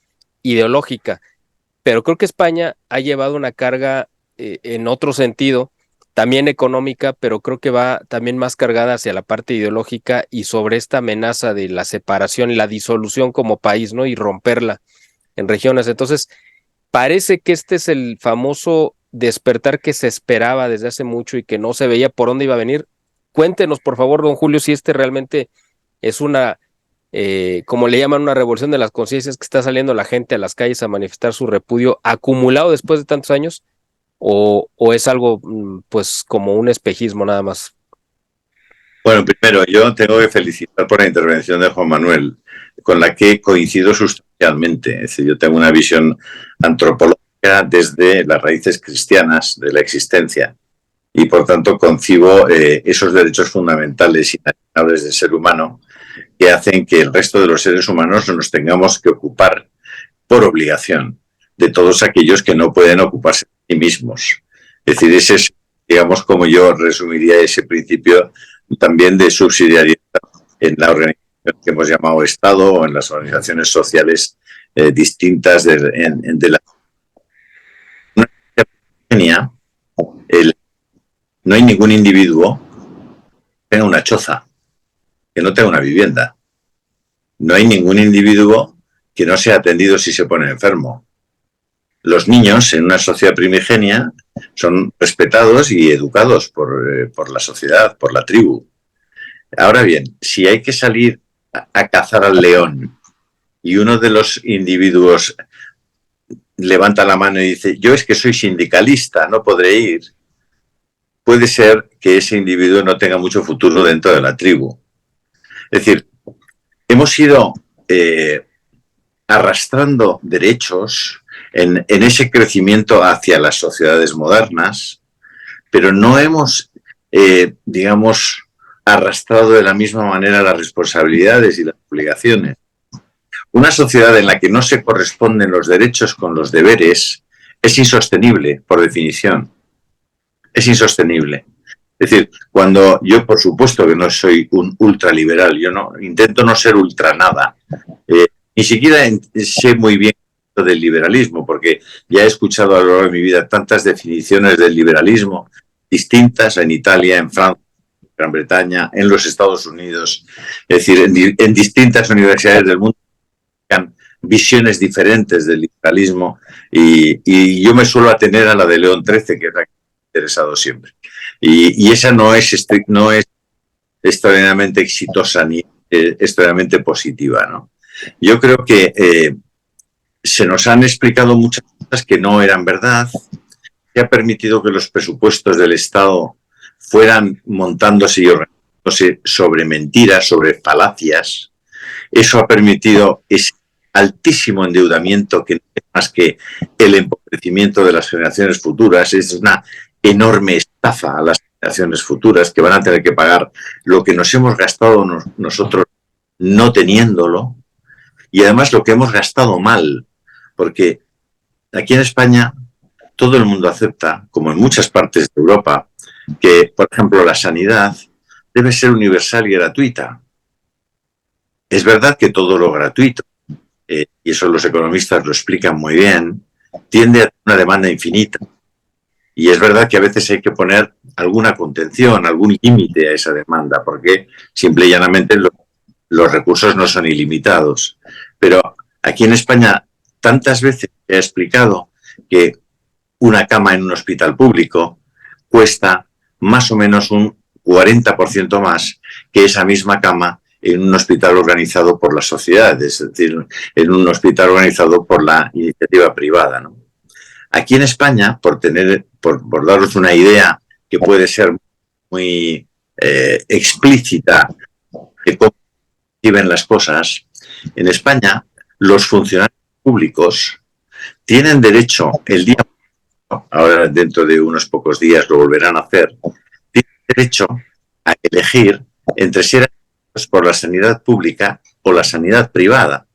ideológica, pero creo que España ha llevado una carga en otro sentido, también económica, pero creo que va también más cargada hacia la parte ideológica y sobre esta amenaza de la separación y la disolución como país, ¿no? Y romperla en regiones. Entonces, parece que este es el famoso despertar que se esperaba desde hace mucho y que no se veía por dónde iba a venir. Cuéntenos, por favor, don Julio, si este realmente es una, como le llaman, una revolución de las conciencias, que está saliendo la gente a las calles a manifestar su repudio acumulado después de tantos años, o es algo, pues, como un espejismo nada más. Bueno, primero, yo tengo que felicitar por la intervención de Juan Manuel, con la que coincido sustancialmente. Es decir, yo tengo una visión antropológica desde las raíces cristianas de la existencia. y por tanto concibo esos derechos fundamentales inalienables del ser humano que hacen que el resto de los seres humanos nos tengamos que ocupar por obligación de todos aquellos que no pueden ocuparse de sí mismos. Es decir, ese es, digamos, como yo resumiría ese principio también de subsidiariedad en la organización que hemos llamado Estado o en las organizaciones sociales distintas de la Kenia. No hay ningún individuo que tenga una choza, que no tenga una vivienda. No hay ningún individuo que no sea atendido si se pone enfermo. Los niños en una sociedad primigenia son respetados y educados por la sociedad, por la tribu. Ahora bien, si hay que salir a cazar al león y uno de los individuos levanta la mano y dice, yo es que soy sindicalista, no podré ir, puede ser que ese individuo no tenga mucho futuro dentro de la tribu. Es decir, hemos ido arrastrando derechos en ese crecimiento hacia las sociedades modernas, pero no hemos, digamos, arrastrado de la misma manera las responsabilidades y las obligaciones. Una sociedad en la que no se corresponden los derechos con los deberes es insostenible, por definición. Es insostenible. Es decir, cuando yo, por supuesto que no soy un ultraliberal, yo no intento no ser ultra nada. Ni siquiera sé muy bien del liberalismo, porque ya he escuchado a lo largo de mi vida tantas definiciones del liberalismo distintas en Italia, en Francia, en Gran Bretaña, en los Estados Unidos, es decir, en distintas universidades del mundo, visiones diferentes del liberalismo, y yo me suelo atener a la de León XIII, que es la que me ha interesado siempre. Y esa no es extraordinariamente exitosa ni extraordinariamente positiva, ¿no? Yo creo que se nos han explicado muchas cosas que no eran verdad, que ha permitido que los presupuestos del Estado fueran montándose y organizándose sobre mentiras, sobre falacias. Eso ha permitido ese altísimo endeudamiento que no es más que el empobrecimiento de las generaciones futuras. Es una enorme estafa a las generaciones futuras que van a tener que pagar lo que nos hemos gastado nosotros no teniéndolo, y además lo que hemos gastado mal, porque aquí en España todo el mundo acepta, como en muchas partes de Europa, que, por ejemplo, la sanidad debe ser universal y gratuita. Es verdad que todo lo gratuito, y eso los economistas lo explican muy bien, tiende a una demanda infinita. Y es verdad que a veces hay que poner alguna contención, algún límite a esa demanda, porque simple y llanamente los recursos no son ilimitados. Pero aquí en España tantas veces he explicado que una cama en un hospital público cuesta más o menos un 40% más que esa misma cama en un hospital organizado por la sociedad, es decir, en un hospital organizado por la iniciativa privada, ¿no? Aquí en España, por daros una idea que puede ser muy explícita de cómo viven las cosas, en España los funcionarios públicos tienen derecho el día, ahora dentro de unos pocos días lo volverán a hacer, tienen derecho a elegir entre ser atendidos por la sanidad pública o la sanidad privada.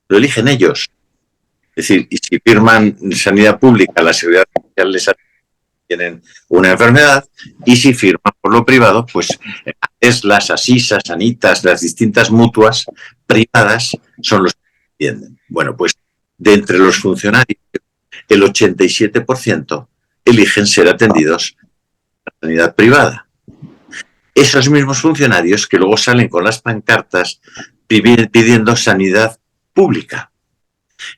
Lo eligen ellos. Es decir, y si firman sanidad pública, la seguridad social les tienen una enfermedad, y si firman por lo privado, pues es las Asisas, Sanitas, las distintas mutuas privadas son los que atienden. Bueno, pues de entre los funcionarios, el 87% eligen ser atendidos por la sanidad privada. Esos mismos funcionarios que luego salen con las pancartas pidiendo sanidad pública.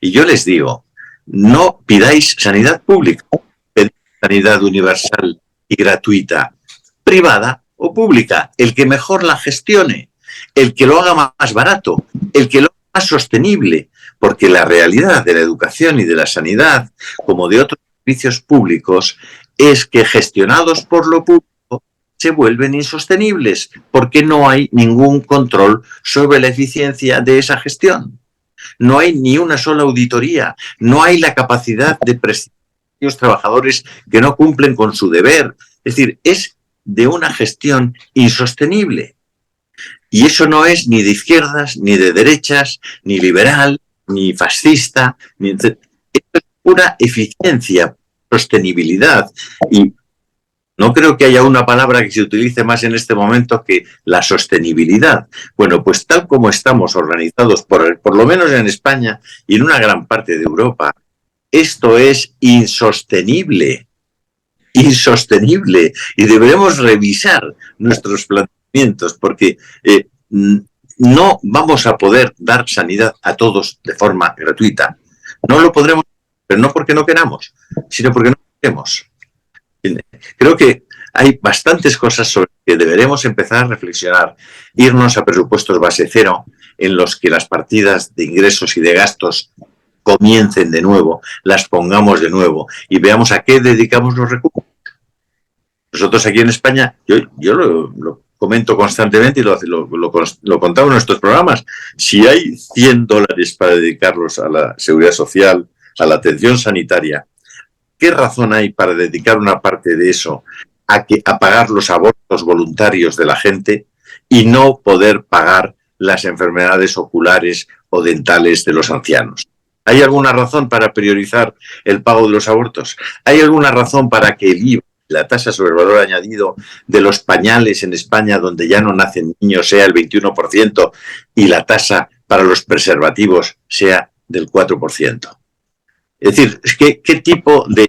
Y yo les digo, no pidáis sanidad pública, pedid sanidad universal y gratuita, privada o pública, el que mejor la gestione, el que lo haga más barato, el que lo haga más sostenible, porque la realidad de la educación y de la sanidad, como de otros servicios públicos, es que gestionados por lo público se vuelven insostenibles, porque no hay ningún control sobre la eficiencia de esa gestión. No hay ni una sola auditoría, no hay la capacidad de prescindir de los trabajadores que no cumplen con su deber Es decir, es de una gestión insostenible. Y eso no es ni de izquierdas, ni de derechas, ni liberal, ni fascista. Esto es pura eficiencia, sostenibilidad. Y no creo que haya una palabra que se utilice más en este momento que la sostenibilidad. Bueno, pues tal como estamos organizados, por lo menos en España y en una gran parte de Europa, esto es insostenible. Insostenible. Y deberemos revisar nuestros planteamientos porque no vamos a poder dar sanidad a todos de forma gratuita. No lo podremos, pero no porque no queramos, sino porque no queremos. Creo que hay bastantes cosas sobre las que deberemos empezar a reflexionar, irnos a presupuestos base cero en los que las partidas de ingresos y de gastos comiencen de nuevo, las pongamos de nuevo y veamos a qué dedicamos los recursos. Nosotros aquí en España, yo lo comento constantemente y lo contamos en nuestros programas, si hay $100 para dedicarlos a la seguridad social, a la atención sanitaria, ¿qué razón hay para dedicar una parte de eso a pagar los abortos voluntarios de la gente y no poder pagar las enfermedades oculares o dentales de los ancianos? ¿Hay alguna razón para priorizar el pago de los abortos? ¿Hay alguna razón para que el IVA, la tasa sobre el valor añadido de los pañales en España, donde ya no nacen niños, sea el 21% y la tasa para los preservativos sea del 4%? Es decir, ¿qué tipo de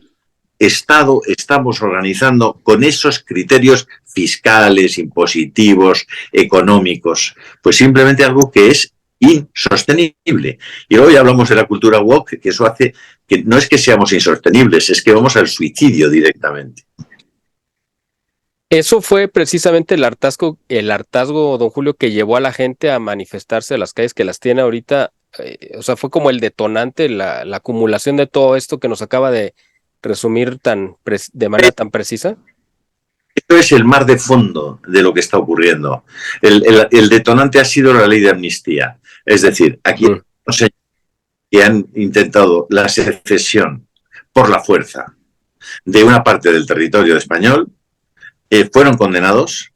Estado estamos organizando con esos criterios fiscales, impositivos, económicos? Pues simplemente algo que es insostenible. Y hoy hablamos de la cultura woke, que eso hace que no es que seamos insostenibles, es que vamos al suicidio directamente. Eso fue precisamente el hartazgo, don Julio, que llevó a la gente a manifestarse a las calles, que las tiene ahorita. O sea, fue como el detonante, la acumulación de todo esto que nos acaba de resumir de manera tan precisa. Esto es el mar de fondo de lo que está ocurriendo. El detonante ha sido la ley de amnistía. Es decir, aquí que han intentado la secesión por la fuerza de una parte del territorio español, fueron condenados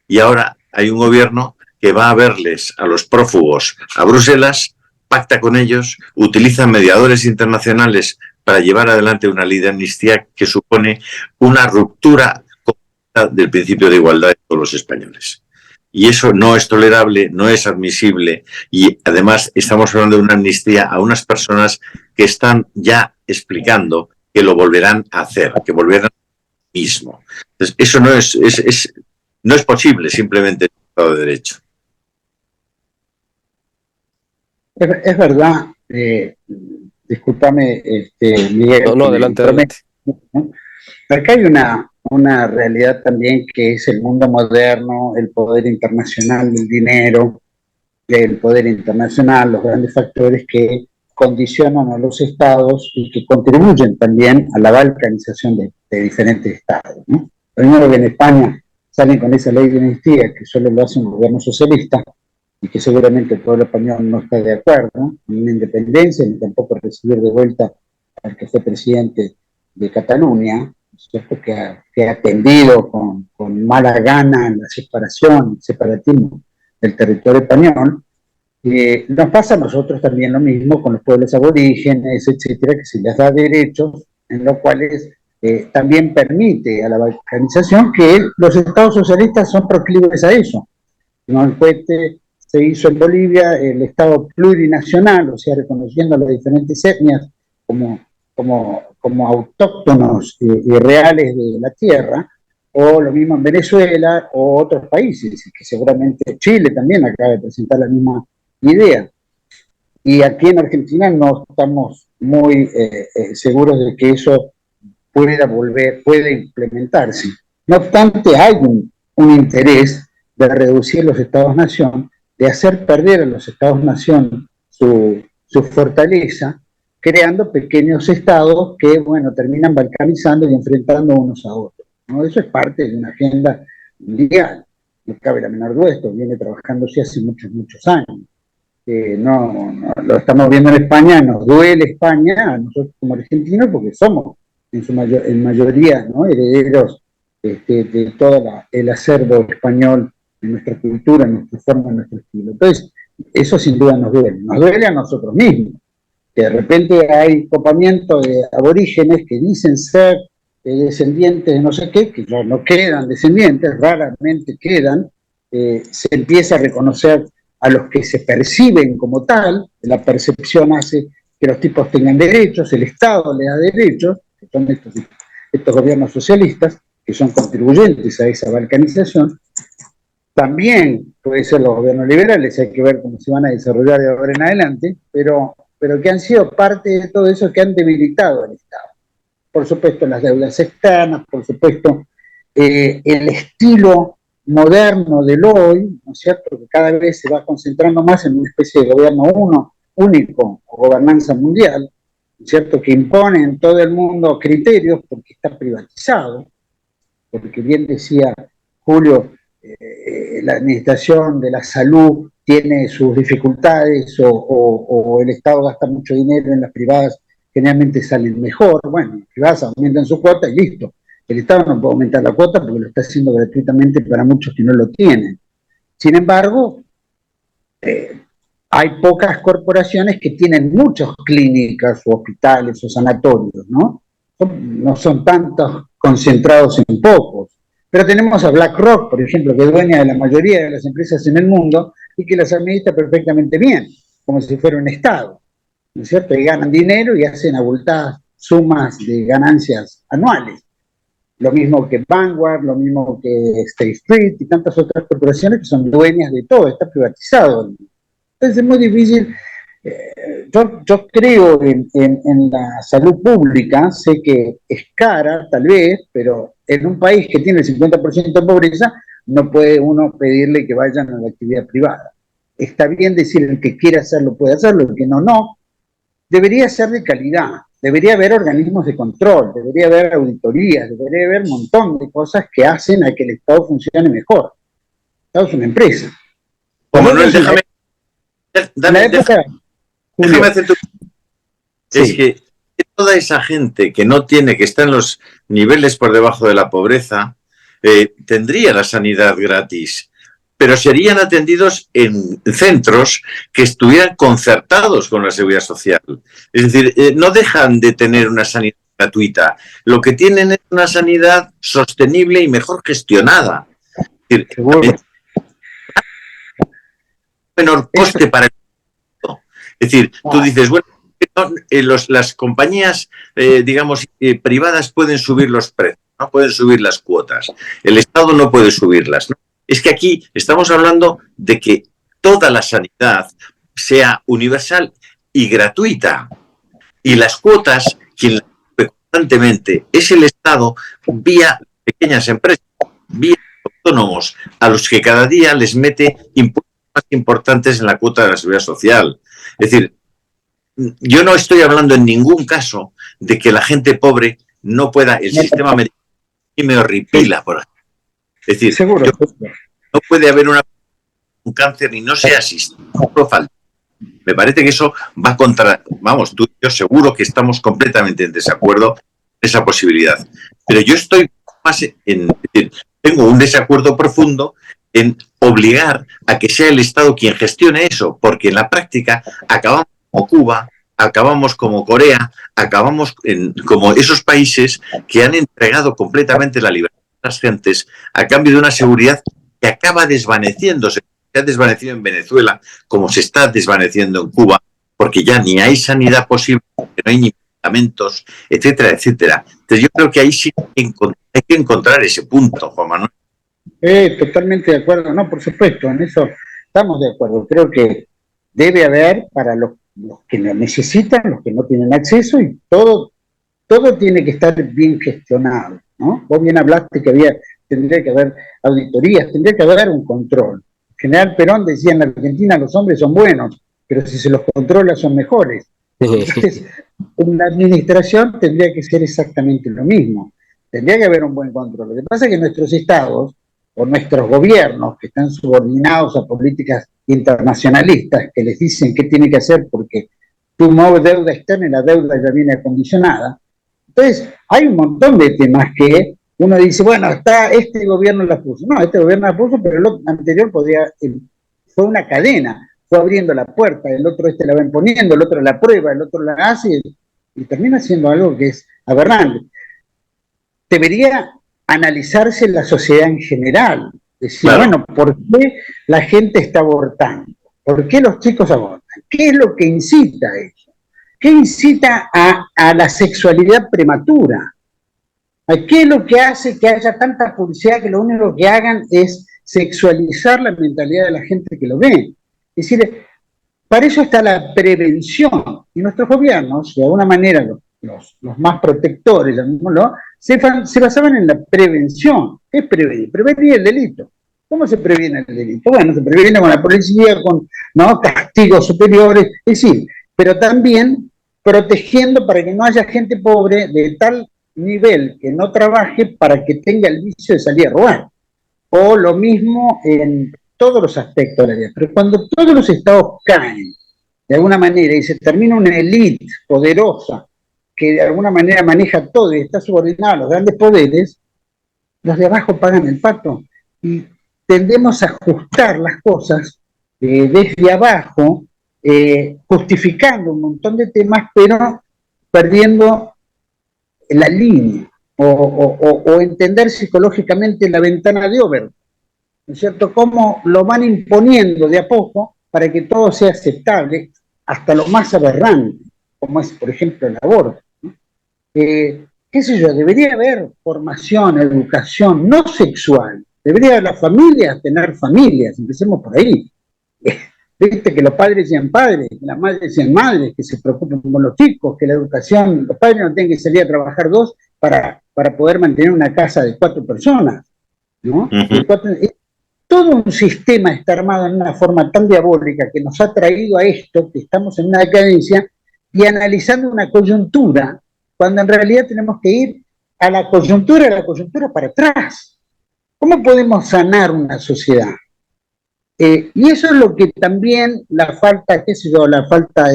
y ahora hay un gobierno que va a verles a los prófugos a Bruselas, pacta con ellos, utiliza mediadores internacionales para llevar adelante una ley de amnistía que supone una ruptura del principio de igualdad de todos los españoles. Y eso no es tolerable, no es admisible y además estamos hablando de una amnistía a unas personas que están ya explicando que lo volverán a hacer, que volverán a hacer lo mismo. Entonces, eso no es posible simplemente en el Estado de Derecho. Es verdad, discúlpame, Miguel. No, adelante. Acá hay una realidad también que es el mundo moderno, el poder internacional del dinero, el poder internacional, los grandes factores que condicionan a los estados y que contribuyen también a la balcanización de diferentes estados, ¿no? Primero que en España salen con esa ley de amnistía que solo lo hace un gobierno socialista y que seguramente el pueblo español no está de acuerdo, ¿no?, en una independencia ni tampoco recibir de vuelta al que fue presidente de Cataluña, ¿cierto?, que ha atendido con mala gana la separación, el separatismo del territorio español. Nos pasa a nosotros también lo mismo con los pueblos aborígenes, etcétera, que se les da derechos en los cuales también permite a la balcanización, que los estados socialistas son proclives a eso. ¿No? El cohete se hizo en Bolivia el estado plurinacional, o sea, reconociendo a las diferentes etnias como autóctonos y reales de la tierra, o lo mismo en Venezuela o otros países, que seguramente Chile también acaba de presentar la misma idea. Y aquí en Argentina no estamos muy seguros de que eso pueda implementarse. No obstante, hay un interés de reducir los estados-nación, de hacer perder a los estados-nación su fortaleza, creando pequeños estados que, bueno, terminan balcanizando y enfrentando unos a otros, ¿no? Eso es parte de una agenda mundial, no cabe la menor duda, esto viene trabajándose hace muchos años. No, lo estamos viendo en España, nos duele España, a nosotros como argentinos, porque somos en mayoría, ¿no?, herederos de todo el acervo español, en nuestra cultura, en nuestra forma, en nuestro estilo. Entonces, eso sin duda nos duele a nosotros mismos, que de repente hay copamiento de aborígenes que dicen ser descendientes de no sé qué, que no quedan descendientes, raramente quedan, se empieza a reconocer a los que se perciben como tal, la percepción hace que los tipos tengan derechos, el Estado les da derechos, que son estos gobiernos socialistas, que son contribuyentes a esa balcanización. También puede ser los gobiernos liberales, hay que ver cómo se van a desarrollar de ahora en adelante, pero que han sido parte de todo eso, que han debilitado al Estado. Por supuesto, las deudas externas, por supuesto, el estilo moderno del hoy, ¿no es cierto?, que cada vez se va concentrando más en una especie de gobierno único o gobernanza mundial, ¿no es cierto?, que impone en todo el mundo criterios porque está privatizado, porque bien decía Julio, la administración de la salud tiene sus dificultades o el Estado gasta mucho dinero en las privadas, generalmente salen mejor. Bueno, las privadas aumentan su cuota y listo. El Estado no puede aumentar la cuota porque lo está haciendo gratuitamente para muchos que no lo tienen. Sin embargo, hay pocas corporaciones que tienen muchas clínicas o hospitales o sanatorios, ¿no? No son tantos concentrados en pocos. Pero tenemos a BlackRock, por ejemplo, que es dueña de la mayoría de las empresas en el mundo y que las administra perfectamente bien, como si fuera un Estado, ¿no es cierto? Y ganan dinero y hacen abultadas sumas de ganancias anuales. Lo mismo que Vanguard, lo mismo que State Street y tantas otras corporaciones que son dueñas de todo, está privatizado. Entonces es muy difícil. Yo creo en la salud pública, sé que es cara tal vez, pero en un país que tiene el 50% de pobreza no puede uno pedirle que vayan a la actividad privada. Está bien decir el que quiera hacerlo puede hacerlo, el que no, no. Debería ser de calidad, debería haber organismos de control, debería haber auditorías, debería haber un montón de cosas que hacen a que el Estado funcione mejor. El Estado es una empresa. Manuel, déjame hacer tu... Sí. Es que toda esa gente que no tiene, que está en los niveles por debajo de la pobreza, tendría la sanidad gratis, pero serían atendidos en centros que estuvieran concertados con la seguridad social. Es decir, no dejan de tener una sanidad gratuita. Lo que tienen es una sanidad sostenible y mejor gestionada. Es decir, menor coste para el Estado. Es decir, tú dices, bueno, las compañías, digamos, privadas pueden subir los precios, no pueden subir las cuotas. El Estado no puede subirlas, ¿no? Es que aquí estamos hablando de que toda la sanidad sea universal y gratuita. Y las cuotas, quien las sube constantemente es el Estado vía pequeñas empresas, vía autónomos, a los que cada día les mete impuestos más importantes en la cuota de la seguridad social. Es decir, yo no estoy hablando en ningún caso de que la gente pobre no pueda, el sistema médico y me horripila, por ejemplo. Es decir, seguro. No puede haber un cáncer y no se asiste. No falta. Me parece que eso va contra, vamos, tú y yo seguro que estamos completamente en desacuerdo en esa posibilidad. Pero yo estoy más tengo un desacuerdo profundo en obligar a que sea el Estado quien gestione eso, porque en la práctica acabamos como Cuba, acabamos como Corea, acabamos como esos países que han entregado completamente la libertad a las gentes a cambio de una seguridad que acaba desvaneciéndose. Se ha desvanecido en Venezuela como se está desvaneciendo en Cuba, porque ya ni hay sanidad posible, no hay ni medicamentos, etcétera, etcétera. Entonces yo creo que ahí sí hay que encontrar ese punto, Juan Manuel. Totalmente de acuerdo, no, por supuesto, en eso estamos de acuerdo. Creo que debe haber para los que lo necesitan, los que no tienen acceso, y todo tiene que estar bien gestionado, ¿no? Vos bien hablaste que tendría que haber auditorías, tendría que haber un control. El general Perón decía en la Argentina los hombres son buenos, pero si se los controla son mejores. Entonces, una administración tendría que ser exactamente lo mismo. Tendría que haber un buen control. Lo que pasa es que nuestros estados o nuestros gobiernos que están subordinados a políticas internacionalistas que les dicen qué tiene que hacer porque tu deuda externa y la deuda ya viene acondicionada. Entonces, hay un montón de temas que uno dice, bueno, este gobierno la puso. No, este gobierno la puso, pero el anterior fue una cadena, fue abriendo la puerta, el otro la va imponiendo, el otro la prueba, el otro la hace y termina siendo algo que es aberrante. Debería analizarse la sociedad en general, decir, claro, bueno, ¿por qué la gente está abortando? ¿Por qué los chicos abortan? ¿Qué es lo que incita a eso? ¿Qué incita a la sexualidad prematura? ¿Qué es lo que hace que haya tanta publicidad que lo único que hagan es sexualizar la mentalidad de la gente que lo ve? Es decir, para eso está la prevención. Y nuestros gobiernos, de alguna manera, los más protectores, se basaban en la prevención. ¿Qué es prevenir? Prevenir el delito. ¿Cómo se previene el delito? Bueno, se previene con la policía, con castigos superiores, es decir, pero también protegiendo para que no haya gente pobre de tal nivel que no trabaje para que tenga el vicio de salir a robar. O lo mismo en todos los aspectos de la vida. Pero cuando todos los estados caen de alguna manera y se termina una élite poderosa que de alguna manera maneja todo y está subordinada a los grandes poderes, los de abajo pagan el pato. Y tendemos a ajustar las cosas desde abajo, justificando un montón de temas, pero perdiendo la línea o entender psicológicamente la ventana de Oberth, ¿no es cierto? Cómo lo van imponiendo de a poco para que todo sea aceptable, hasta lo más aberrante, como es, por ejemplo, el aborto, ¿no? Qué sé yo, debería haber formación, educación, no sexual. Debería haber las familias, tener familias, empecemos por ahí. Viste que los padres sean padres, que las madres sean madres, que se preocupen por los chicos, que la educación, los padres no tengan que salir a trabajar dos para poder mantener una casa de 4 personas, ¿no? Todo un sistema está armado en una forma tan diabólica que nos ha traído a esto, que estamos en una decadencia, y analizando una coyuntura, cuando en realidad tenemos que ir a la coyuntura para atrás. ¿Cómo podemos sanar una sociedad? Y eso es lo que también la falta, qué sé yo, la falta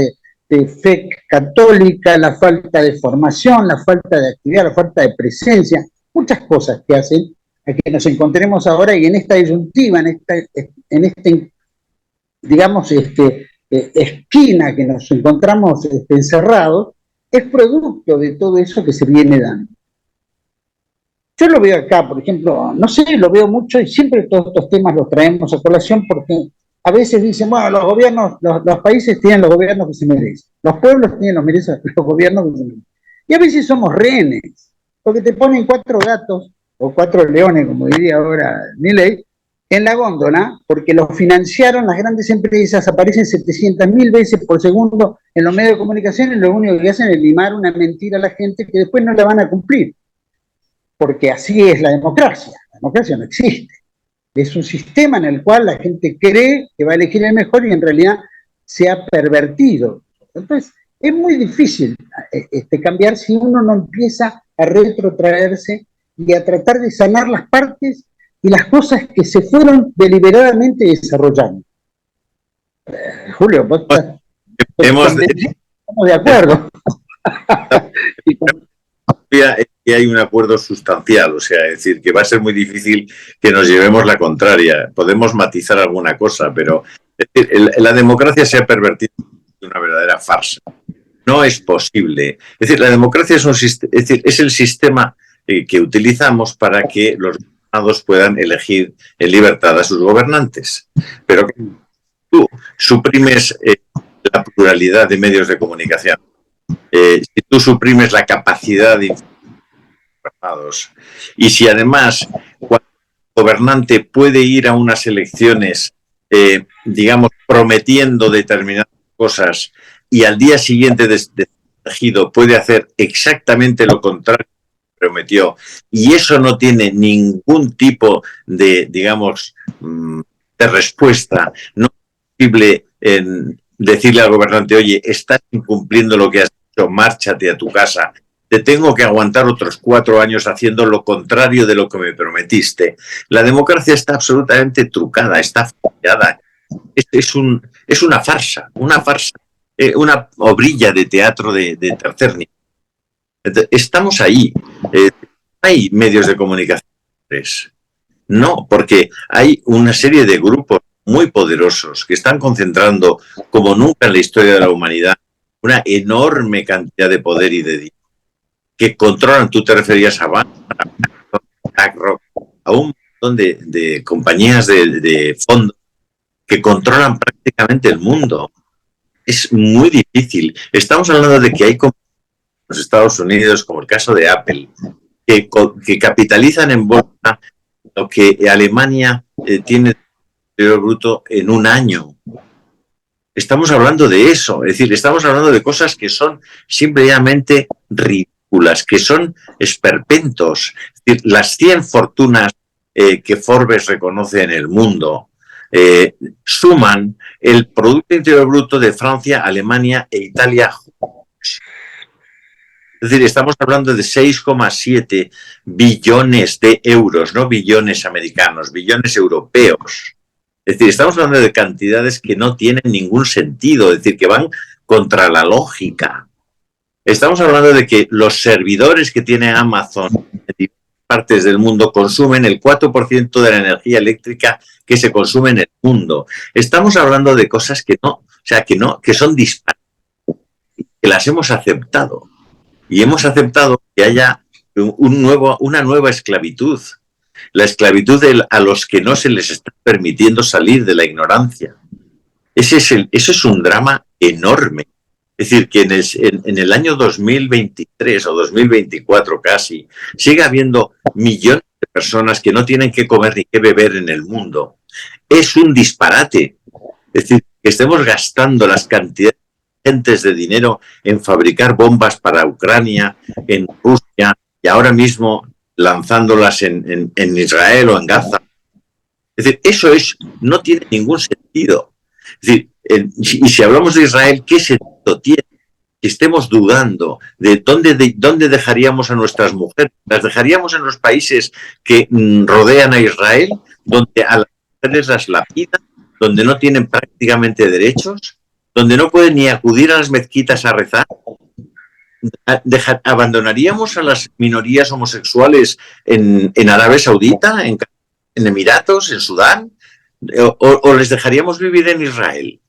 de fe católica, la falta de formación, la falta de actividad, la falta de presencia, muchas cosas que hacen a que nos encontremos ahora y en esta disyuntiva, en este digamos, esquina que nos encontramos encerrados, es producto de todo eso que se viene dando. Yo lo veo acá, por ejemplo, no sé, lo veo mucho y siempre todos estos temas los traemos a colación porque a veces dicen, bueno, los gobiernos, los países tienen los gobiernos que se merecen, los pueblos tienen los gobiernos que se merecen. Y a veces somos rehenes, porque te ponen 4 gatos, o 4 leones, como diría ahora Milei, en la góndola, porque los financiaron las grandes empresas, aparecen 700.000 veces por segundo en los medios de comunicación y lo único que hacen es limar una mentira a la gente que después no la van a cumplir. Porque así es la democracia no existe. Es un sistema en el cual la gente cree que va a elegir el mejor y en realidad se ha pervertido. Entonces, es muy difícil cambiar si uno no empieza a retrotraerse y a tratar de sanar las partes y las cosas que se fueron deliberadamente desarrollando. Julio, vos estamos de acuerdo. Y hay un acuerdo sustancial, o sea, es decir, que va a ser muy difícil que nos llevemos la contraria. Podemos matizar alguna cosa, pero es decir, la democracia se ha pervertido en una verdadera farsa. No es posible. Es decir, la democracia es el sistema que utilizamos para que los gobernados puedan elegir en libertad a sus gobernantes. Pero tú suprimes la pluralidad de medios de comunicación, si tú suprimes la capacidad de gobernados, y si además cuando el gobernante puede ir a unas elecciones, digamos, prometiendo determinadas cosas y al día siguiente de elegido puede hacer exactamente lo contrario que prometió, y eso no tiene ningún tipo de, digamos, de respuesta, no es posible decirle al gobernante, oye, estás incumpliendo lo que has dicho, márchate a tu casa, te tengo que aguantar otros 4 años haciendo lo contrario de lo que me prometiste. La democracia está absolutamente trucada, está fallada. Es una farsa, una obrilla de teatro de tercer nivel. Estamos ahí. hay medios de comunicación. No, porque hay una serie de grupos muy poderosos que están concentrando, como nunca en la historia de la humanidad, una enorme cantidad de poder y de dinero, que controlan. Tú te referías a BlackRock, a un montón de compañías de fondos que controlan prácticamente el mundo. Es muy difícil. Estamos hablando de que hay como los Estados Unidos, como el caso de Apple, que capitalizan en bolsa lo que Alemania tiene de Producto bruto en un año. Estamos hablando de eso, es decir, estamos hablando de cosas que son simplemente ridículas, que son esperpentos. Es decir, las 100 fortunas que Forbes reconoce en el mundo suman el Producto Interior Bruto de Francia, Alemania e Italia. Es decir, estamos hablando de 6,7 billones de euros, no billones americanos, billones europeos. Es decir, estamos hablando de cantidades que no tienen ningún sentido, es decir, que van contra la lógica. Estamos hablando de que los servidores que tiene Amazon en diferentes partes del mundo consumen el 4% de la energía eléctrica que se consume en el mundo. Estamos hablando de cosas que no, o sea, que son disparates, que las hemos aceptado. Y hemos aceptado que haya una nueva esclavitud. La esclavitud a los que no se les está permitiendo salir de la ignorancia. Eso es un drama enorme. Es decir, que en el año 2023 o 2024 casi, sigue habiendo millones de personas que no tienen qué comer ni qué beber en el mundo. Es un disparate. Es decir, que estemos gastando las cantidades de dinero en fabricar bombas para Ucrania, en Rusia, y ahora mismo lanzándolas en Israel o en Gaza. Es decir, eso no tiene ningún sentido. Es decir, y si hablamos de Israel, ¿qué sentido tiene? Que estemos dudando de dónde dejaríamos a nuestras mujeres. ¿Las dejaríamos en los países que rodean a Israel, donde a las mujeres las lapidan, donde no tienen prácticamente derechos, donde no pueden ni acudir a las mezquitas a rezar? ¿Abandonaríamos a las minorías homosexuales en Arabia Saudita, en Emiratos, en Sudán? ¿O les dejaríamos vivir en Israel?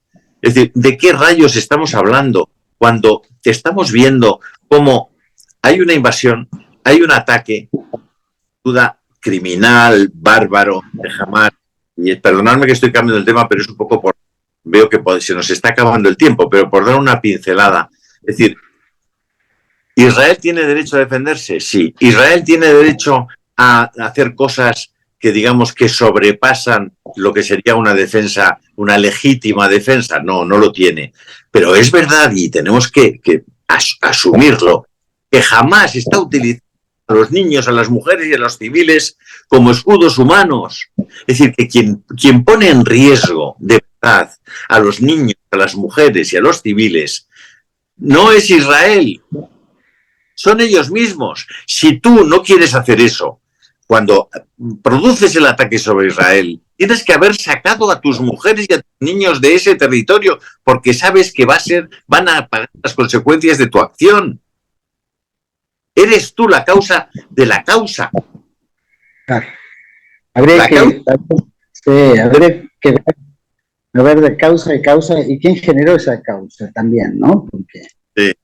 Es decir, ¿de qué rayos estamos hablando cuando estamos viendo cómo hay una invasión, hay un ataque, duda criminal, bárbaro, de Hamás? Y perdonadme que estoy cambiando el tema, pero es un poco por... Veo que se nos está acabando el tiempo, pero por dar una pincelada. Es decir, ¿Israel tiene derecho a defenderse? Sí. ¿Israel tiene derecho a hacer cosas que digamos que sobrepasan lo que sería una defensa, una legítima defensa? No, no lo tiene. Pero es verdad, y tenemos que asumirlo, que jamás está utilizando a los niños, a las mujeres y a los civiles como escudos humanos. Es decir, que quien pone en riesgo de verdad a los niños, a las mujeres y a los civiles no es Israel, son ellos mismos. Si tú no quieres hacer eso, cuando produces el ataque sobre Israel, tienes que haber sacado a tus mujeres y a tus niños de ese territorio, porque sabes que van a pagar las consecuencias de tu acción. Eres tú la causa de la causa. Claro. Habría que ver de causa y causa y quién generó esa causa también, ¿no?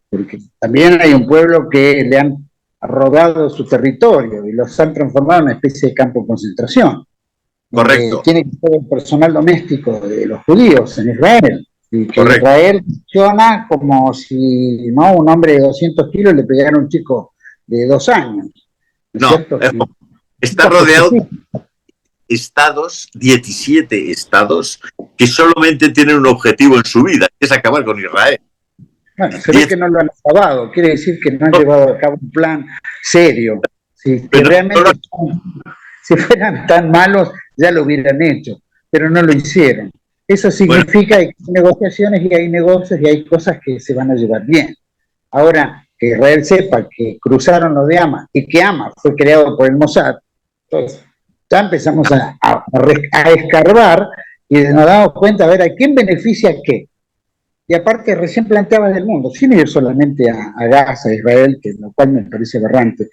Porque también hay un pueblo que le han rodado su territorio y los han transformado en una especie de campo de concentración. Correcto. Tiene que ser el personal doméstico de los judíos en Israel. Y que correcto. Israel funciona como si un hombre de 200 kilos le pegara a un chico de 2 años. No, está rodeado de estados, 17 estados, que solamente tienen un objetivo en su vida, que es acabar con Israel. Bueno, se ve que no lo han acabado, quiere decir que no han llevado a cabo un plan serio. Si realmente si fueran tan malos, ya lo hubieran hecho, pero no lo hicieron. Eso significa que hay negociaciones y hay negocios y hay cosas que se van a llevar bien. Ahora, que Israel sepa que cruzaron lo de Hama y que Hama fue creado por el Mossad, entonces ya empezamos a escarbar y nos damos cuenta a ver a quién beneficia a qué. Y aparte recién planteaba del mundo, sin ir solamente a Gaza, a Israel, que lo cual me parece aberrante,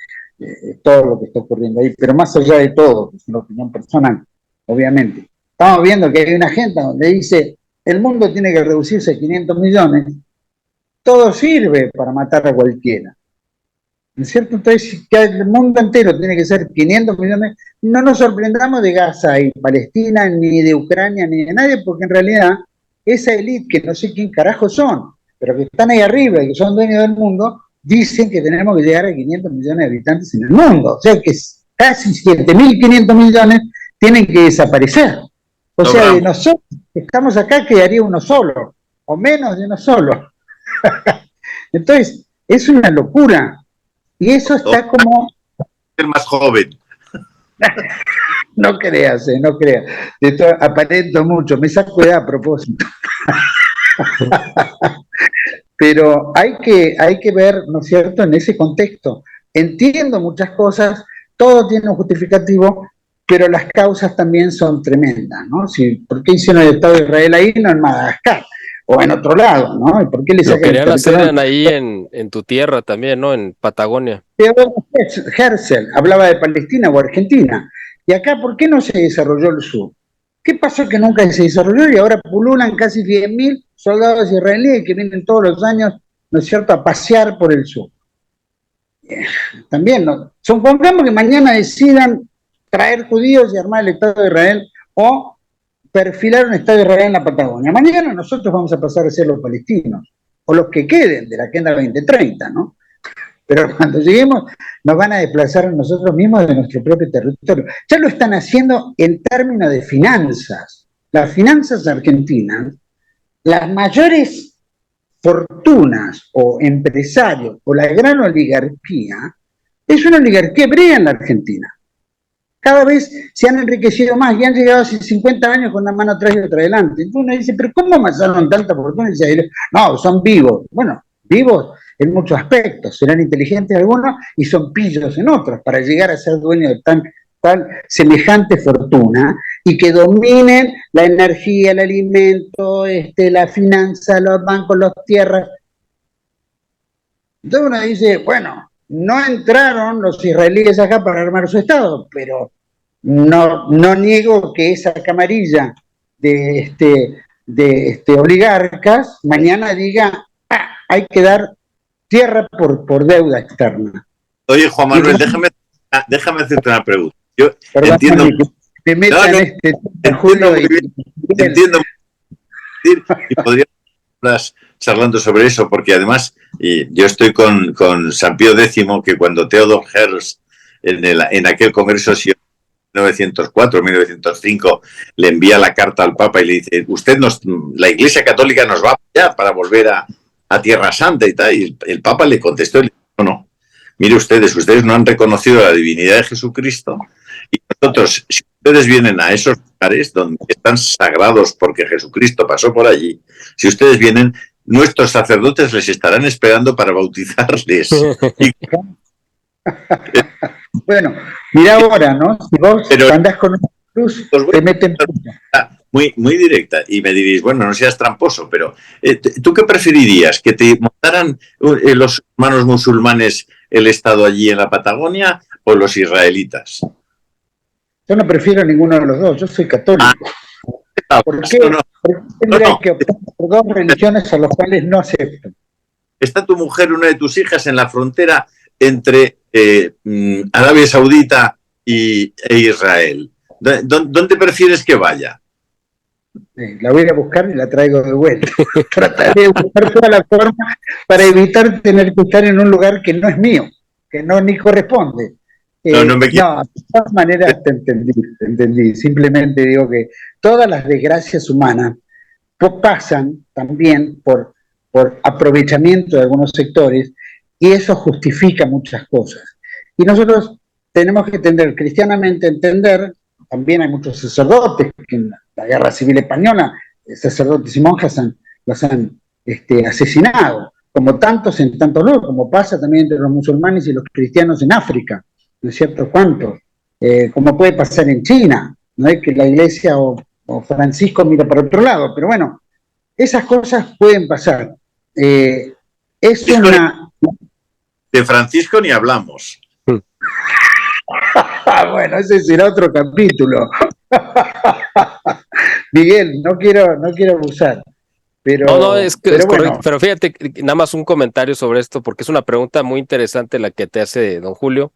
todo lo que está ocurriendo ahí, pero más allá de todo, que es una opinión personal, obviamente. Estamos viendo que hay una agenda donde dice, el mundo tiene que reducirse a 500 millones, todo sirve para matar a cualquiera. ¿No es cierto? Entonces, que el mundo entero tiene que ser 500 millones, no nos sorprendamos de Gaza y Palestina, ni de Ucrania, ni de nadie, porque en realidad esa élite, que no sé quién carajo son, pero que están ahí arriba y que son dueños del mundo, dicen que tenemos que llegar a 500 millones de habitantes en el mundo. O sea que casi 7.500 millones tienen que desaparecer. O sea, de nosotros que estamos acá quedaría uno solo, o menos de uno solo. Entonces, es una locura. Y eso está como... El más joven. No creas, no creas. Esto aparento mucho, me saco edad a propósito. Pero hay que ver, ¿no es cierto?, en ese contexto. Entiendo muchas cosas, todo tiene un justificativo, pero las causas también son tremendas, ¿no? Si, ¿por qué hicieron el Estado de Israel ahí, no en Madagascar? O en otro lado, ¿no? ¿Y por qué le Lo querían hacer ahí en tu tierra también, ¿no? En Patagonia. Herzl hablaba de Palestina o Argentina. Y acá, ¿por qué no se desarrolló el sur? ¿Qué pasó que nunca se desarrolló y ahora pululan casi 10.000 soldados israelíes que vienen todos los años, ¿no es cierto?, a pasear por el sur? También, ¿no? Supongamos que mañana decidan traer judíos y armar el Estado de Israel o perfilar un Estado de Israel en la Patagonia. Mañana nosotros vamos a pasar a ser los palestinos, o los que queden de la Agenda 2030, ¿no? Pero cuando lleguemos nos van a desplazar a nosotros mismos de nuestro propio territorio. Ya lo están haciendo en términos de finanzas. Las finanzas argentinas, las mayores fortunas o empresarios o la gran oligarquía, es una oligarquía hebrea en la Argentina. Cada vez se han enriquecido más y han llegado hace 50 años con una mano atrás y otra adelante. Entonces uno dice, ¿pero cómo amasaron tanta fortuna? Y dice, no, son vivos. Bueno, vivos en muchos aspectos, serán inteligentes algunos y son pillos en otros, para llegar a ser dueños de tal semejante fortuna y que dominen la energía, el alimento, la finanza, los bancos, las tierras. Entonces uno dice, bueno, no entraron los israelíes acá para armar su Estado, pero no niego que esa camarilla de oligarcas mañana diga, hay que dar tierra por deuda externa. Oye, Juan Manuel, déjame hacerte una pregunta. Yo entiendo... Entiendo y podría estar charlando sobre eso, porque además yo estoy con San Pío X, que cuando Theodor Herzl en aquel congreso 1904, 1905, le envía la carta al Papa y le dice, la Iglesia Católica nos va a apoyar para volver a Tierra Santa y tal, y el Papa le contestó y le dijo, no, mire ustedes no han reconocido la divinidad de Jesucristo, y nosotros, si ustedes vienen a esos lugares donde están sagrados porque Jesucristo pasó por allí, si ustedes vienen, nuestros sacerdotes les estarán esperando para bautizarles. Bueno, mira ahora, ¿no? Si vos andás con una cruz, te meten... Muy directa, y me diréis, bueno, no seas tramposo, pero ¿tú qué preferirías? ¿Que te montaran los hermanos musulmanes el Estado allí en la Patagonia o los israelitas? Yo no prefiero ninguno de los dos, yo soy católico. ¿Por qué? Porque tendría que optar por dos religiones a las cuales no acepto. ¿Está tu mujer, una de tus hijas, en la frontera entre Arabia Saudita e Israel? ¿Dónde prefieres que vaya? La voy a buscar y la traigo de vuelta. Trataré de buscar toda la forma para evitar tener que estar en un lugar que no es mío, que no ni corresponde. No, de todas maneras te entendí. Simplemente digo que todas las desgracias humanas pasan también por aprovechamiento de algunos sectores y eso justifica muchas cosas. Y nosotros tenemos que cristianamente entender, también hay muchos sacerdotes que en la Guerra Civil Española, sacerdotes y monjas los han asesinado, como tantos en tantos lugares, como pasa también entre los musulmanes y los cristianos en África, ¿no es cierto? ¿Cuántos? Como puede pasar en China, no es que la iglesia o Francisco mira para otro lado, pero bueno, esas cosas pueden pasar. Es una... De Francisco ni hablamos. Bueno, ese será otro capítulo. Miguel, no quiero abusar, No, es que es pero correcto, bueno, pero fíjate, nada más un comentario sobre esto, porque es una pregunta muy interesante la que te hace don Julio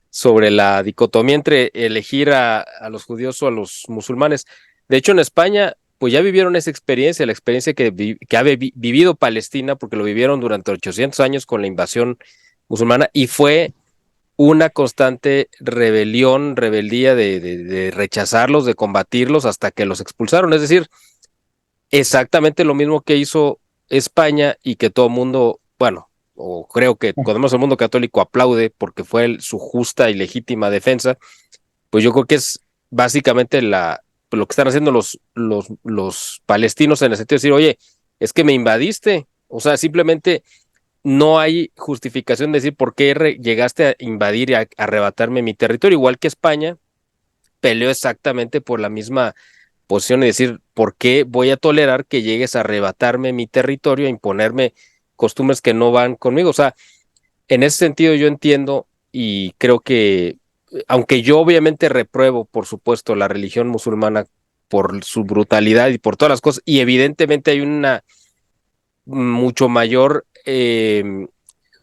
sobre la dicotomía entre elegir a los judíos o a los musulmanes. De hecho, en España, pues ya vivieron esa experiencia, la experiencia que ha vivido Palestina, porque lo vivieron durante 800 años con la invasión musulmana, y fue una constante rebelión, rebeldía de rechazarlos, de combatirlos hasta que los expulsaron. Es decir, exactamente lo mismo que hizo España y que todo el mundo, bueno, o creo que cuando menos el mundo católico aplaude porque fue su justa y legítima defensa, pues yo creo que es básicamente lo que están haciendo los palestinos en el sentido de decir, oye, es que me invadiste, o sea, simplemente no hay justificación de decir por qué llegaste a invadir y a arrebatarme mi territorio, igual que España peleó exactamente por la misma posición y decir, ¿por qué voy a tolerar que llegues a arrebatarme mi territorio, a imponerme costumbres que no van conmigo? O sea, en ese sentido yo entiendo y creo que, aunque yo obviamente repruebo, por supuesto, la religión musulmana por su brutalidad y por todas las cosas, y evidentemente hay una mucho mayor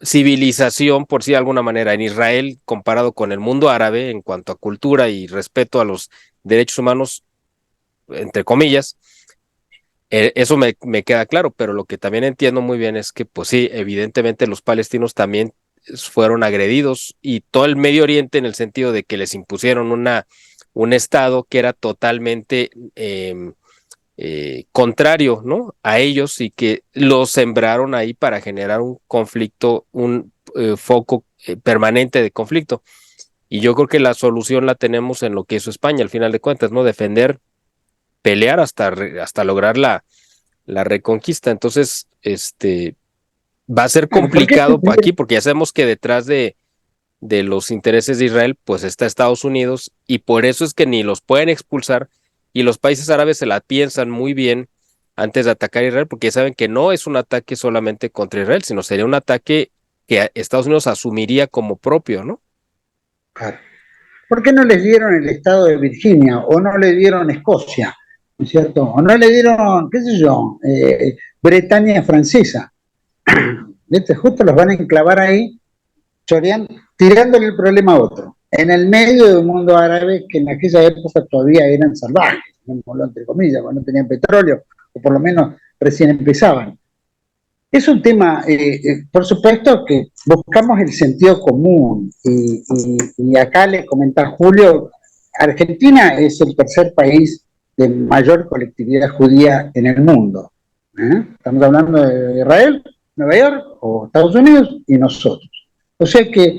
civilización, por sí de alguna manera, en Israel comparado con el mundo árabe en cuanto a cultura y respeto a los derechos humanos, entre comillas. Eso me queda claro, pero lo que también entiendo muy bien es que, pues sí, evidentemente los palestinos también fueron agredidos y todo el Medio Oriente en el sentido de que les impusieron un estado que era totalmente contrario, ¿no? A ellos y que los sembraron ahí para generar un conflicto, un foco permanente de conflicto. Y yo creo que la solución la tenemos en lo que hizo España, al final de cuentas, ¿no? Defender, pelear hasta lograr la reconquista. Entonces, va a ser bueno, ¿por qué complicado aquí porque ya sabemos que detrás de los intereses de Israel, pues está Estados Unidos y por eso es que ni los pueden expulsar y los países árabes se la piensan muy bien antes de atacar a Israel porque saben que no es un ataque solamente contra Israel, sino sería un ataque que Estados Unidos asumiría como propio, ¿no? claro, ¿por qué no les dieron el estado de Virginia o no le dieron Escocia? ¿No es cierto? O no le dieron, qué sé yo, Bretaña francesa. ¿Viste? Justo los van a enclavar ahí, choreando, tirándole el problema a otro. En el medio de un mundo árabe que en aquella época todavía eran salvajes, entre comillas, cuando no tenían petróleo, o por lo menos recién empezaban. Es un tema, por supuesto, que buscamos el sentido común y acá le comentaba Julio, Argentina es el tercer país de mayor colectividad judía en el mundo. Estamos hablando de Israel, Nueva York o Estados Unidos y nosotros. O sea que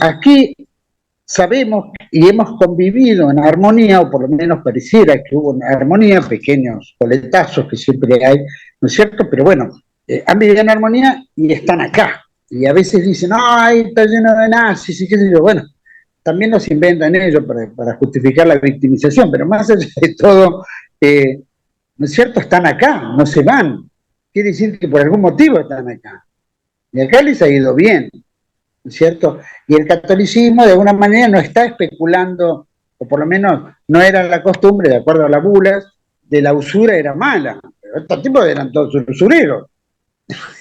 aquí sabemos y hemos convivido en armonía, o por lo menos pareciera que hubo una armonía, pequeños coletazos que siempre hay, ¿no es cierto? Pero bueno, han vivido en armonía y están acá. Y a veces dicen, ay, está lleno de nazis y qué sé yo. Bueno, también nos inventan ellos para justificar la victimización, pero más allá de todo, ¿no es cierto? Están acá, no se van. Quiere decir que por algún motivo están acá. Y acá les ha ido bien, ¿no es cierto? Y el catolicismo de alguna manera no está especulando, o por lo menos no era la costumbre, de acuerdo a las bulas, de la usura era mala, pero estos tipos eran todos usureros.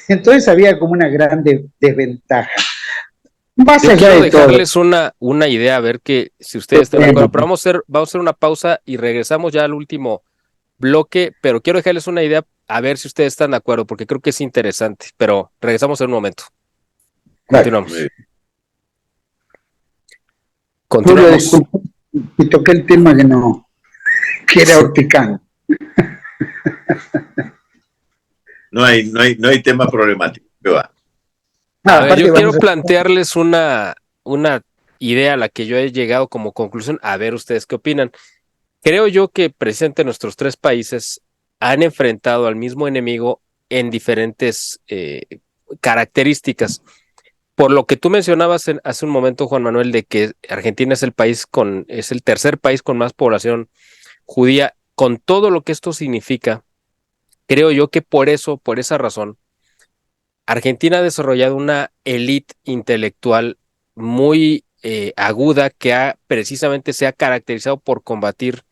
Entonces había como una gran desventaja. Más Yo allá quiero de todo. dejarles una idea, a ver que si ustedes están de acuerdo, pero vamos a hacer una pausa y regresamos ya al último bloque, pero quiero dejarles una idea a ver si ustedes están de acuerdo, porque creo que es interesante, pero regresamos en un momento. Vale. Continuamos. Julio, Continuamos. disculpe, y toqué el tema que no, que era horticano. No hay tema problemático. ¿Qué va? No, A ver, yo aparte quiero vamos a... plantearles una idea a la que yo he llegado como conclusión, a ver ustedes qué opinan. Creo yo que presente nuestros tres países han enfrentado al mismo enemigo en diferentes características. Por lo que tú mencionabas hace un momento, Juan Manuel, de que Argentina es el tercer país con más población judía, con todo lo que esto significa, creo yo que por esa razón, Argentina ha desarrollado una élite intelectual muy aguda que precisamente se ha caracterizado por combatir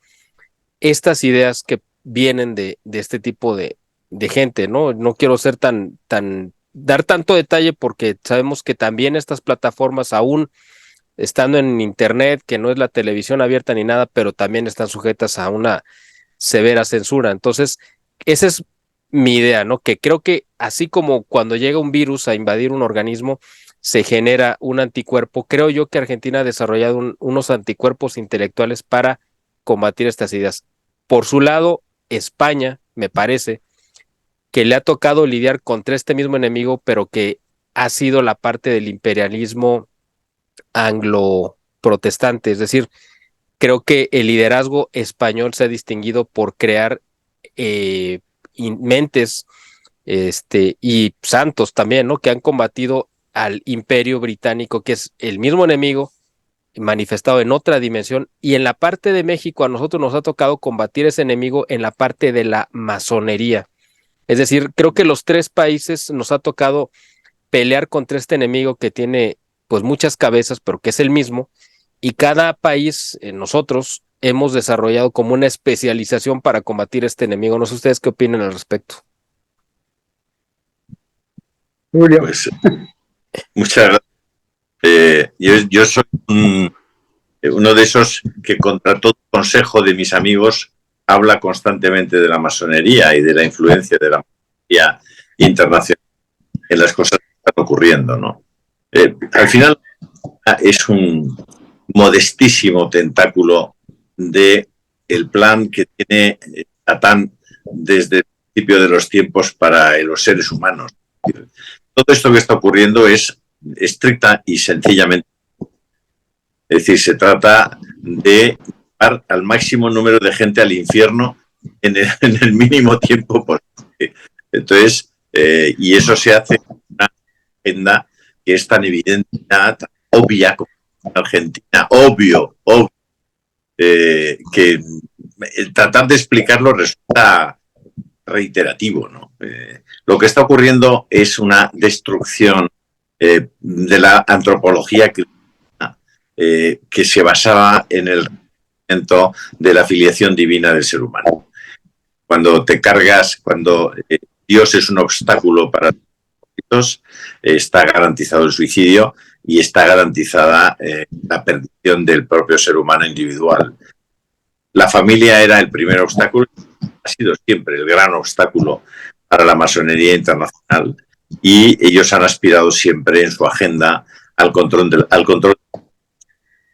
estas ideas que vienen de este tipo de gente, ¿no? No quiero ser dar tanto detalle porque sabemos que también estas plataformas, aún estando en internet, que no es la televisión abierta ni nada, pero también están sujetas a una severa censura. Entonces, esa es mi idea, ¿no? Que creo que así como cuando llega un virus a invadir un organismo, se genera un anticuerpo, creo yo que Argentina ha desarrollado unos anticuerpos intelectuales para combatir estas ideas. Por su lado, España, me parece, que le ha tocado lidiar contra este mismo enemigo, pero que ha sido la parte del imperialismo anglo-protestante. Es decir, creo que el liderazgo español se ha distinguido por crear mentes y santos también, ¿no? Que han combatido al imperio británico, que es el mismo enemigo manifestado en otra dimensión, y en la parte de México a nosotros nos ha tocado combatir ese enemigo en la parte de la masonería. Es decir, creo que los tres países nos ha tocado pelear contra este enemigo que tiene pues muchas cabezas, pero que es el mismo, y cada país, nosotros, hemos desarrollado como una especialización para combatir este enemigo. No sé ustedes qué opinan al respecto. Julio. Pues muchas gracias. Yo soy uno de esos que contra todo consejo de mis amigos habla constantemente de la masonería y de la influencia de la masonería internacional en las cosas que están ocurriendo, ¿no? Al final es un modestísimo tentáculo de el plan que tiene Satán desde el principio de los tiempos para los seres humanos. Todo esto que está ocurriendo es estricta y sencillamente, es decir, se trata de llevar al máximo número de gente al infierno en el mínimo tiempo posible. Entonces, y eso se hace con una agenda que es tan evidente, tan obvia como en Argentina, obvio, que tratar de explicarlo resulta reiterativo, ¿no? Lo que está ocurriendo es una destrucción de la antropología cristiana que se basaba en el reconocimiento de la filiación divina del ser humano. Cuando te cargas, cuando Dios es un obstáculo para los está garantizado el suicidio y está garantizada la perdición del propio ser humano individual. La familia era el primer obstáculo, ha sido siempre el gran obstáculo para la masonería internacional, y ellos han aspirado siempre en su agenda al control.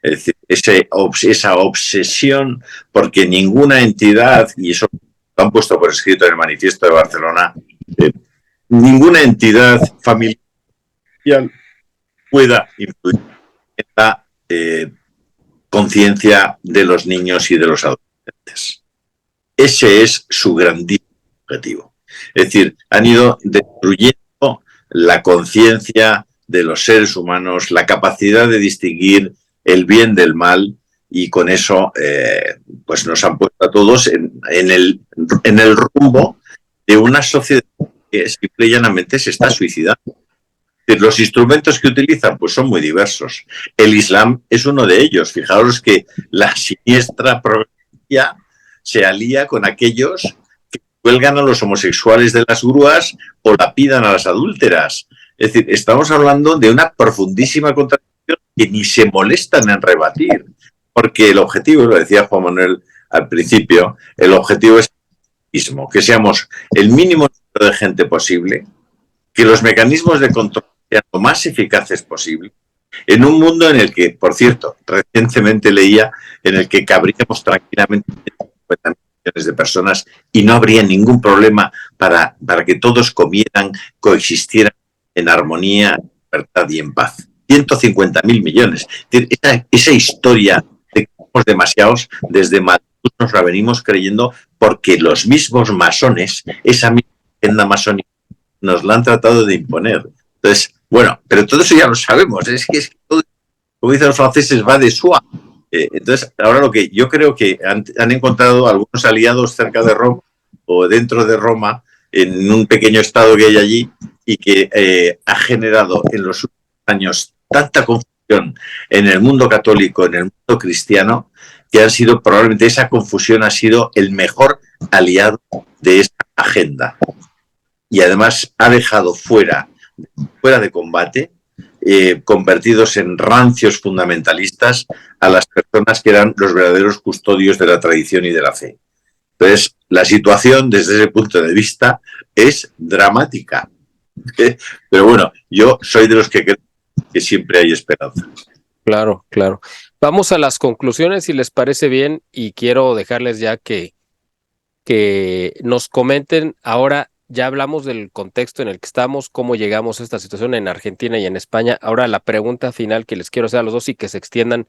Es decir, esa obsesión, porque ninguna entidad, y eso lo han puesto por escrito en el Manifiesto de Barcelona, ninguna entidad familiar pueda influir en la conciencia de los niños y de los adolescentes. Ese es su grandísimo objetivo. Es decir, han ido destruyendo la conciencia de los seres humanos, la capacidad de distinguir el bien del mal, y con eso pues nos han puesto a todos en el rumbo de una sociedad que simple y llanamente se está suicidando. Los instrumentos que utilizan pues son muy diversos. El Islam es uno de ellos. Fijaros que la siniestra progresía se alía con aquellos que cuelgan a los homosexuales de las grúas o lapidan a las adúlteras. Es decir, estamos hablando de una profundísima contradicción que ni se molestan en rebatir, porque el objetivo, lo decía Juan Manuel al principio, el objetivo es el mismo, que seamos el mínimo número de gente posible, que los mecanismos de control sean lo más eficaces posible, en un mundo en el que, por cierto, recientemente leía, en el que cabríamos tranquilamente 50 millones de personas y no habría ningún problema para que todos comieran, coexistieran en armonía, en libertad y en paz. 150.000 millones. Esa historia de que somos demasiados, desde Madrid nos la venimos creyendo porque los mismos masones, esa misma agenda masónica, nos la han tratado de imponer. Entonces, bueno, pero todo eso ya lo sabemos. Es que todo, como dicen los franceses, va de soi. Entonces, ahora lo que yo creo que han encontrado algunos aliados cerca de Roma o dentro de Roma, en un pequeño estado que hay allí, y que ha generado en los últimos años tanta confusión en el mundo católico, en el mundo cristiano, que han sido, probablemente esa confusión ha sido el mejor aliado de esta agenda. Y además ha dejado fuera de combate, convertidos en rancios fundamentalistas, a las personas que eran los verdaderos custodios de la tradición y de la fe. Entonces, la situación desde ese punto de vista es dramática. Pero bueno, yo soy de los que creo que siempre hay esperanza. Claro, claro. Vamos a las conclusiones, si les parece bien, y quiero dejarles ya que nos comenten. Ahora ya hablamos del contexto en el que estamos, cómo llegamos a esta situación en Argentina y en España. Ahora la pregunta final que les quiero hacer a los dos y que se extiendan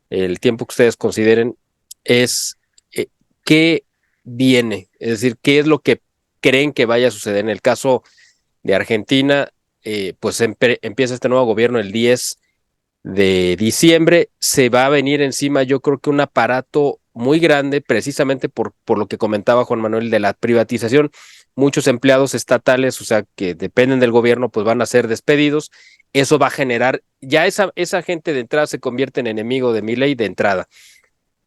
el tiempo que ustedes consideren es ¿qué viene? Es decir, ¿qué es lo que creen que vaya a suceder? En el caso de Argentina, pues empieza este nuevo gobierno el 10 de diciembre, se va a venir encima, yo creo que un aparato muy grande, precisamente por lo que comentaba Juan Manuel de la privatización. Muchos empleados estatales, o sea, que dependen del gobierno, pues van a ser despedidos. Eso va a generar, ya esa gente de entrada se convierte en enemigo de Milei de entrada.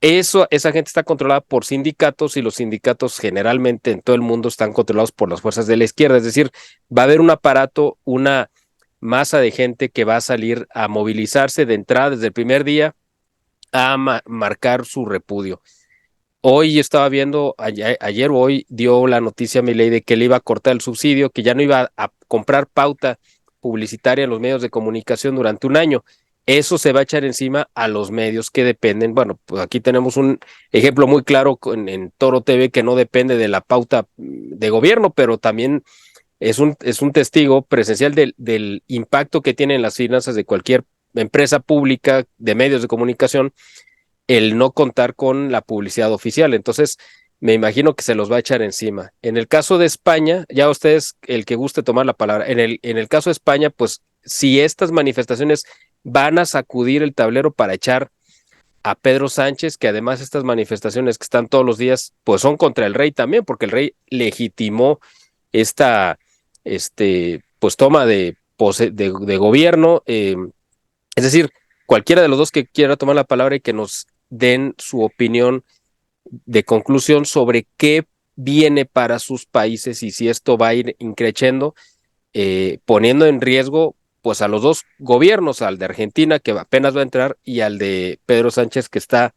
Esa gente está controlada por sindicatos y los sindicatos generalmente en todo el mundo están controlados por las fuerzas de la izquierda. Es decir, va a haber un aparato, una masa de gente que va a salir a movilizarse de entrada desde el primer día a marcar su repudio. Hoy yo estaba viendo, ayer o hoy dio la noticia a Milei de que le iba a cortar el subsidio, que ya no iba a comprar pauta publicitaria en los medios de comunicación durante un año. Eso se va a echar encima a los medios que dependen. Bueno, pues aquí tenemos un ejemplo muy claro en Toro TV, que no depende de la pauta de gobierno, pero también es un testigo presencial del impacto que tienen las finanzas de cualquier empresa pública de medios de comunicación el no contar con la publicidad oficial. Entonces, me imagino que se los va a echar encima. En el caso de España, ya ustedes, el que guste tomar la palabra, en el caso de España, pues si estas manifestaciones van a sacudir el tablero para echar a Pedro Sánchez, que además estas manifestaciones que están todos los días, pues son contra el rey también, porque el rey legitimó esta pues toma de gobierno. Es decir, cualquiera de los dos que quiera tomar la palabra y que nos den su opinión de conclusión sobre qué viene para sus países y si esto va a ir increciendo, poniendo en riesgo pues a los dos gobiernos, al de Argentina que apenas va a entrar y al de Pedro Sánchez que está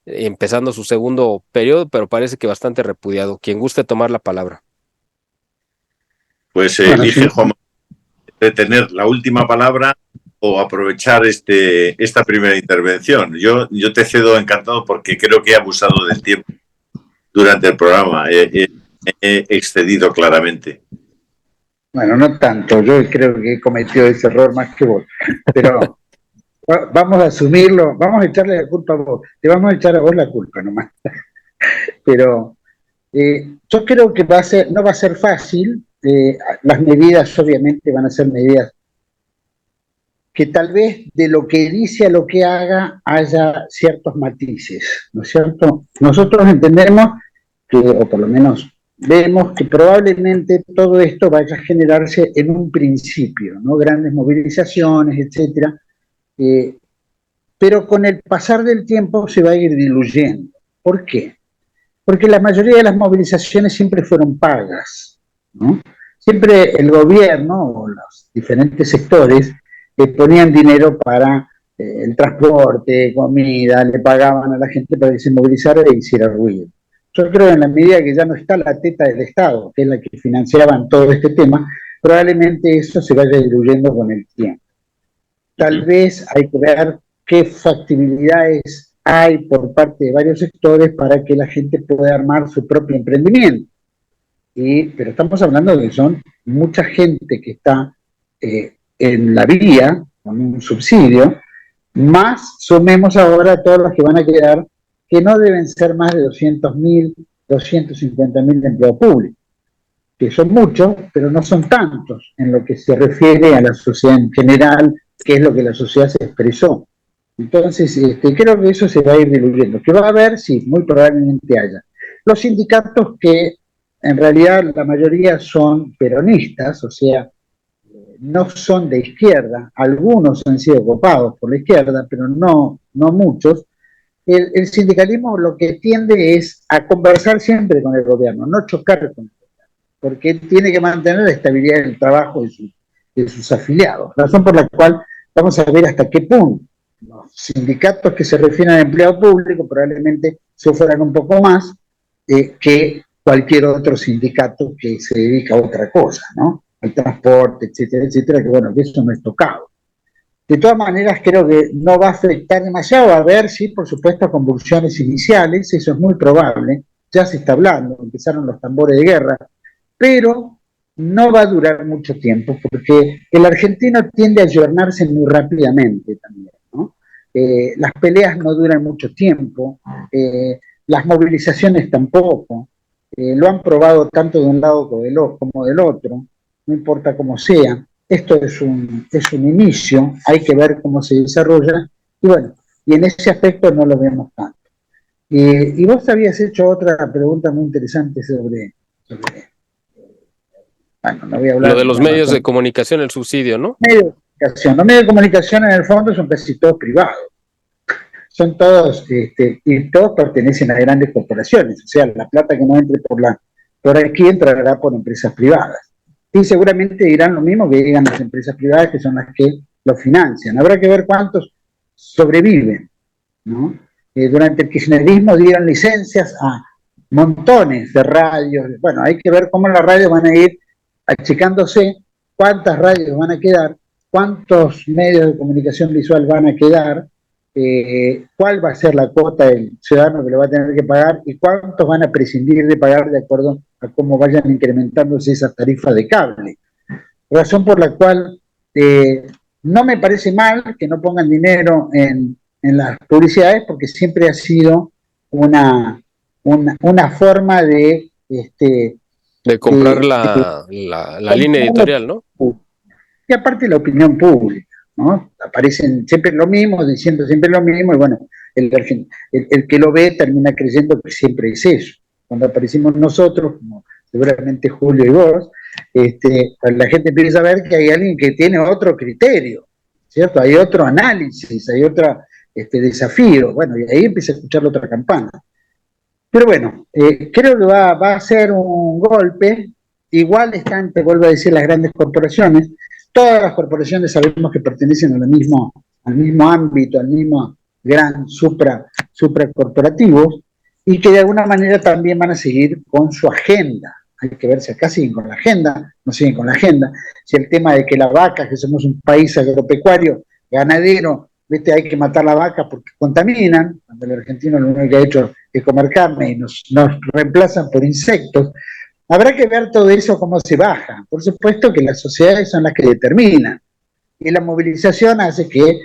empezando su segundo periodo, pero parece que bastante repudiado. Quien guste tomar la palabra. Pues elige, Juan, de tener la última palabra o aprovechar esta primera intervención. Yo te cedo encantado porque creo que he abusado del tiempo durante el programa. He excedido claramente. Bueno, no tanto. Yo creo que he cometido ese error más que vos. Pero vamos a asumirlo. Vamos a echarle la culpa a vos. Te vamos a echar a vos la culpa nomás. Pero yo creo que no va a ser fácil. Las medidas obviamente van a ser medidas que tal vez de lo que dice a lo que haga haya ciertos matices, ¿no es cierto? Nosotros entendemos que, o por lo menos vemos que probablemente todo esto vaya a generarse en un principio, ¿no? Grandes movilizaciones, etcétera, pero con el pasar del tiempo se va a ir diluyendo. ¿Por qué? Porque la mayoría de las movilizaciones siempre fueron pagas, ¿no? Siempre el gobierno o los diferentes sectores ponían dinero para el transporte, comida, le pagaban a la gente para que se movilizara e hiciera ruido. Yo creo que en la medida que ya no está la teta del Estado, que es la que financiaban todo este tema, probablemente eso se vaya diluyendo con el tiempo. Tal vez hay que ver qué factibilidades hay por parte de varios sectores para que la gente pueda armar su propio emprendimiento. Pero estamos hablando de que son mucha gente que está en la vía, con un subsidio, más sumemos ahora todos los que van a quedar, que no deben ser más de 200.000, 250.000 empleados públicos, que son muchos, pero no son tantos en lo que se refiere a la sociedad en general, que es lo que la sociedad se expresó. Entonces, creo que eso se va a ir diluyendo. ¿Que va a haber? Sí, muy probablemente haya. Los sindicatos que en realidad la mayoría son peronistas, o sea, no son de izquierda, algunos han sido copados por la izquierda, pero no muchos. El sindicalismo lo que tiende es a conversar siempre con el gobierno, no chocar con el gobierno, porque tiene que mantener la estabilidad del trabajo de sus afiliados, razón por la cual vamos a ver hasta qué punto los sindicatos que se refieren al empleado público probablemente sufran un poco más que cualquier otro sindicato que se dedica a otra cosa, ¿no? Al transporte, etcétera, etcétera, que bueno, que eso no es tocado. De todas maneras, creo que no va a afectar demasiado. Va a haber, sí, por supuesto, convulsiones iniciales, eso es muy probable, ya se está hablando, empezaron los tambores de guerra, pero no va a durar mucho tiempo, porque el argentino tiende a ayornarse muy rápidamente también, ¿no? Las peleas no duran mucho tiempo, las movilizaciones tampoco, lo han probado tanto de un lado como del otro, no importa cómo sea. Esto es un inicio, hay que ver cómo se desarrolla, y bueno, y en ese aspecto no lo vemos tanto. Y vos habías hecho otra pregunta muy interesante sobre bueno, no voy a hablar. Lo de los medios de comunicación, el subsidio, ¿no? Los medios de comunicación en el fondo son casi todos privados. Son todos, y todos pertenecen a grandes corporaciones, o sea, la plata que no entre por aquí entrará por empresas privadas. Y seguramente dirán lo mismo que digan las empresas privadas, que son las que lo financian. Habrá que ver cuántos sobreviven, ¿no? Durante el kirchnerismo dieron licencias a montones de radios. Bueno, hay que ver cómo las radios van a ir achicándose, cuántas radios van a quedar, cuántos medios de comunicación visual van a quedar, cuál va a ser la cuota del ciudadano que lo va a tener que pagar y cuántos van a prescindir de pagar de acuerdo a cómo vayan incrementándose esas tarifas de cable. Razón por la cual no me parece mal que no pongan dinero en las publicidades, porque siempre ha sido una forma de comprar la línea editorial, ¿no? Y aparte la opinión pública, ¿no? Aparecen siempre lo mismo, diciendo siempre lo mismo, y bueno, el que lo ve termina creyendo que siempre es eso. Cuando aparecimos nosotros, como seguramente Julio y vos, la gente empieza a ver que hay alguien que tiene otro criterio, ¿cierto? Hay otro análisis, hay otro desafío, bueno, y ahí empieza a escuchar la otra campana. Pero bueno, creo que va a ser un golpe. Igual están, te vuelvo a decir, las grandes corporaciones. Todas las corporaciones sabemos que pertenecen al mismo ámbito, al mismo gran supracorporativos, y que de alguna manera también van a seguir con su agenda. Hay que ver si acá siguen con la agenda, no siguen con la agenda. Si el tema de que la vaca, que somos un país agropecuario, ganadero, ¿viste? Hay que matar la vaca porque contaminan, cuando el argentino lo único que ha hecho es comer carne y nos reemplazan por insectos. Habrá que ver todo eso cómo se baja. Por supuesto que las sociedades son las que determinan, y la movilización hace que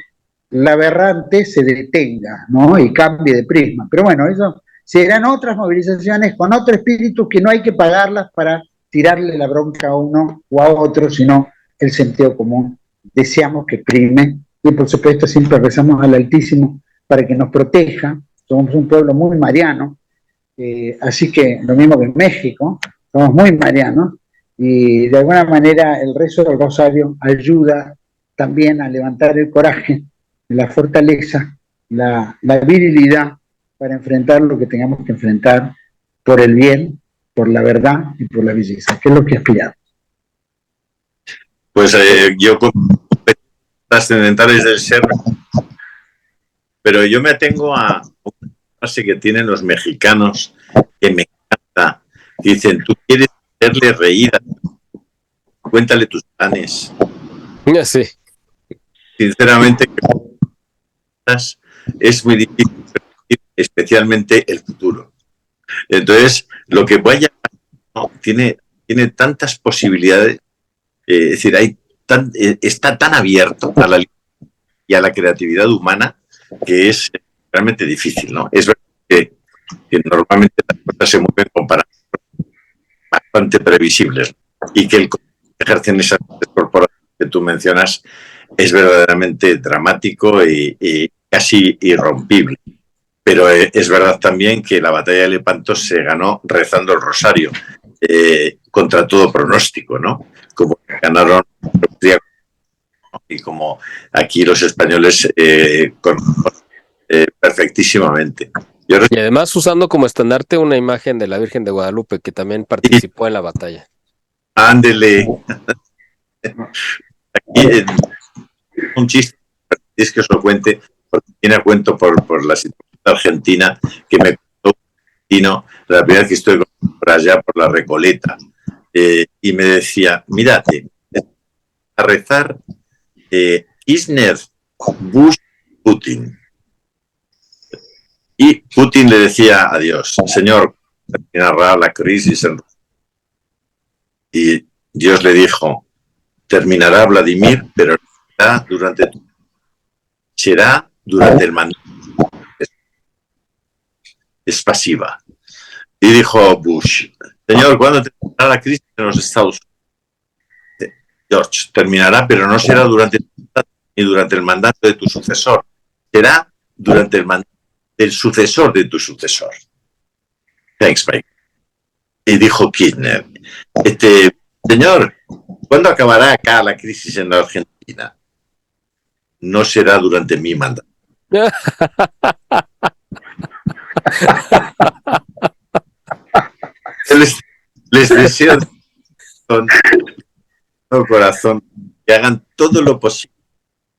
la aberrante se detenga, ¿no? Y cambie de prisma. Pero bueno, eso serán otras movilizaciones con otro espíritu, que no hay que pagarlas para tirarle la bronca a uno o a otro, sino el sentido común. Deseamos que prime, y por supuesto siempre rezamos al Altísimo para que nos proteja. Somos un pueblo muy mariano, así que lo mismo que en México, somos muy marianos, y de alguna manera el rezo del rosario ayuda también a levantar el coraje, la fortaleza, la virilidad para enfrentar lo que tengamos que enfrentar por el bien, por la verdad y por la belleza, que es lo que aspiramos. Pues yo con trascendentales del ser, pero yo me atengo a una frase que tienen los mexicanos que me encanta. Dicen: tú quieres hacerle reír, cuéntale tus planes. Sí. Sinceramente, es muy difícil, especialmente el futuro. Entonces, lo que vaya, ¿no? tiene tantas posibilidades, es decir, está tan abierto a la y a la creatividad humana, que es realmente difícil, ¿no? Es verdad que normalmente las cosas se mueven con parámetros bastante previsibles, y que el que ejercen esas corporaciones que tú mencionas es verdaderamente dramático y casi irrompible. Pero es verdad también que la batalla de Lepanto se ganó rezando el rosario, contra todo pronóstico, ¿no? Como ganaron y como aquí los españoles perfectísimamente. Y además usando como estandarte una imagen de la Virgen de Guadalupe, que también participó en la batalla. Ándele. Aquí un chiste, es que os lo cuente, porque tiene a cuento por la situación argentina, que me contó un argentino la primera vez que estoy por allá, por la Recoleta, y me decía, mírate, a rezar Kirchner, Bush, Putin. Y Putin le decía a Dios, Señor, terminará la crisis en Rusia. Y Dios le dijo, terminará Vladimir, pero será durante el mandato. Es pasiva. Y dijo Bush, Señor, ¿cuándo terminará la crisis en los Estados Unidos? George, terminará, pero no será durante ni durante el mandato de tu sucesor. Será durante el mandato del sucesor de tu sucesor. Thanks, Mike. Y dijo Kirchner, señor, ¿cuándo acabará acá la crisis en la Argentina? No será durante mi mandato. Les deseo con todo corazón que hagan todo lo posible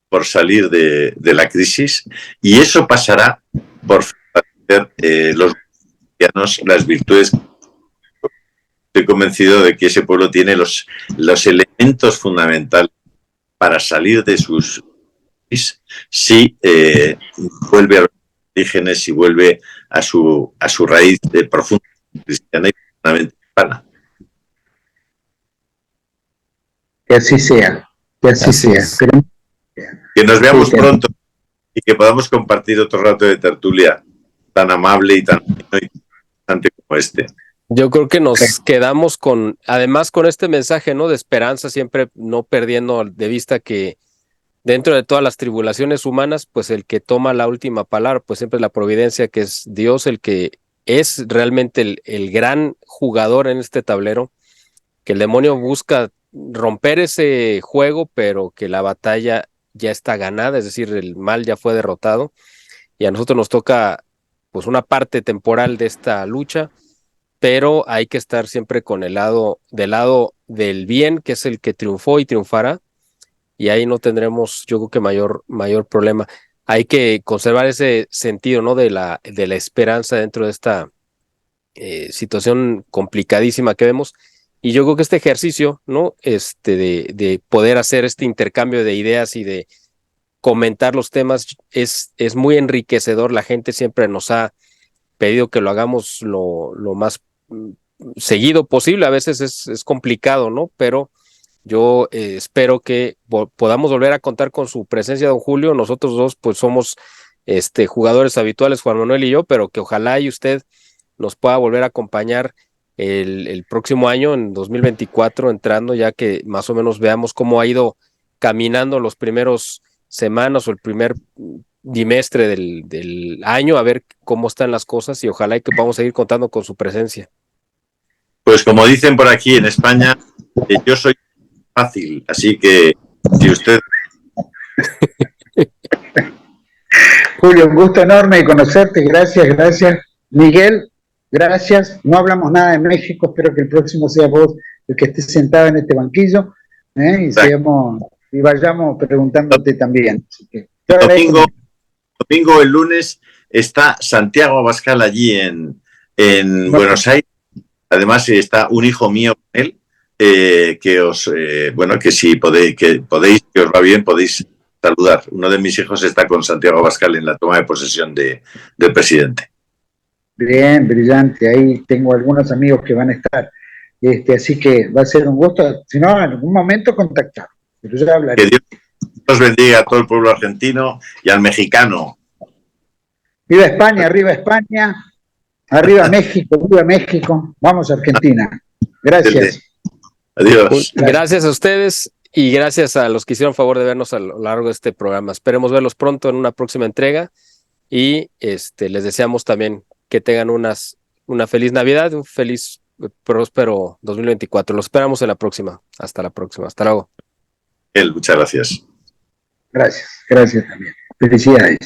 por salir de la crisis, y eso pasará por fortalecer los cristianos, las virtudes. Estoy convencido de que ese pueblo tiene los elementos fundamentales para salir de sus crisis si vuelve a los orígenes, si vuelve a su raíz de profunda cristiana y profundamente hispana. Que así sea, que así sea. Pero... que nos veamos pronto y que podamos compartir otro rato de tertulia tan amable y tan interesante como este. Yo creo que nos quedamos además con este mensaje, ¿no? De esperanza, siempre no perdiendo de vista que dentro de todas las tribulaciones humanas, pues el que toma la última palabra, pues siempre es la providencia, que es Dios el que es realmente el gran jugador en este tablero, que el demonio busca romper ese juego, pero que la batalla ya está ganada, es decir, el mal ya fue derrotado, y a nosotros nos toca pues una parte temporal de esta lucha, pero hay que estar siempre con del lado del bien, que es el que triunfó y triunfará, y ahí no tendremos, yo creo que mayor problema. Hay que conservar ese sentido, ¿no? de la esperanza dentro de esta situación complicadísima que vemos. Y yo creo que este ejercicio, ¿no? De poder hacer este intercambio de ideas y de comentar los temas es muy enriquecedor. La gente siempre nos ha pedido que lo hagamos lo más seguido posible. A veces es complicado, ¿no? Pero yo espero que podamos volver a contar con su presencia, don Julio. Nosotros dos, pues somos jugadores habituales, Juan Manuel y yo, pero que ojalá y usted nos pueda volver a acompañar el próximo año, en 2024, entrando, ya que más o menos veamos cómo ha ido caminando los primeros semanas o el primer bimestre del año, a ver cómo están las cosas, y ojalá y que podamos seguir contando con su presencia. Pues como dicen por aquí en España, yo soy fácil, así que si usted... Julio, un gusto enorme conocerte, gracias. Miguel, gracias. No hablamos nada de México, espero que el próximo sea vos el que esté sentado en este banquillo, y vayamos preguntándote también. Así que, domingo, el lunes, está Santiago Abascal allí en Buenos Aires. Además está un hijo mío con él, que si podéis, que os va bien, podéis saludar. Uno de mis hijos está con Santiago Abascal en la toma de posesión del presidente. Bien, brillante. Ahí tengo algunos amigos que van a estar. Así que va a ser un gusto, si no, en algún momento contactar. Pero ya hablaré. Que Dios bendiga a todo el pueblo argentino y al mexicano. Viva España, arriba España, arriba México, viva México. Vamos a Argentina. Gracias. Adiós. Gracias a ustedes y gracias a los que hicieron favor de vernos a lo largo de este programa. Esperemos verlos pronto en una próxima entrega y les deseamos también que tengan una feliz Navidad, un feliz próspero 2024. Lo esperamos en la próxima. Hasta la próxima. Hasta luego. Muchas gracias. Gracias también. Felicidades.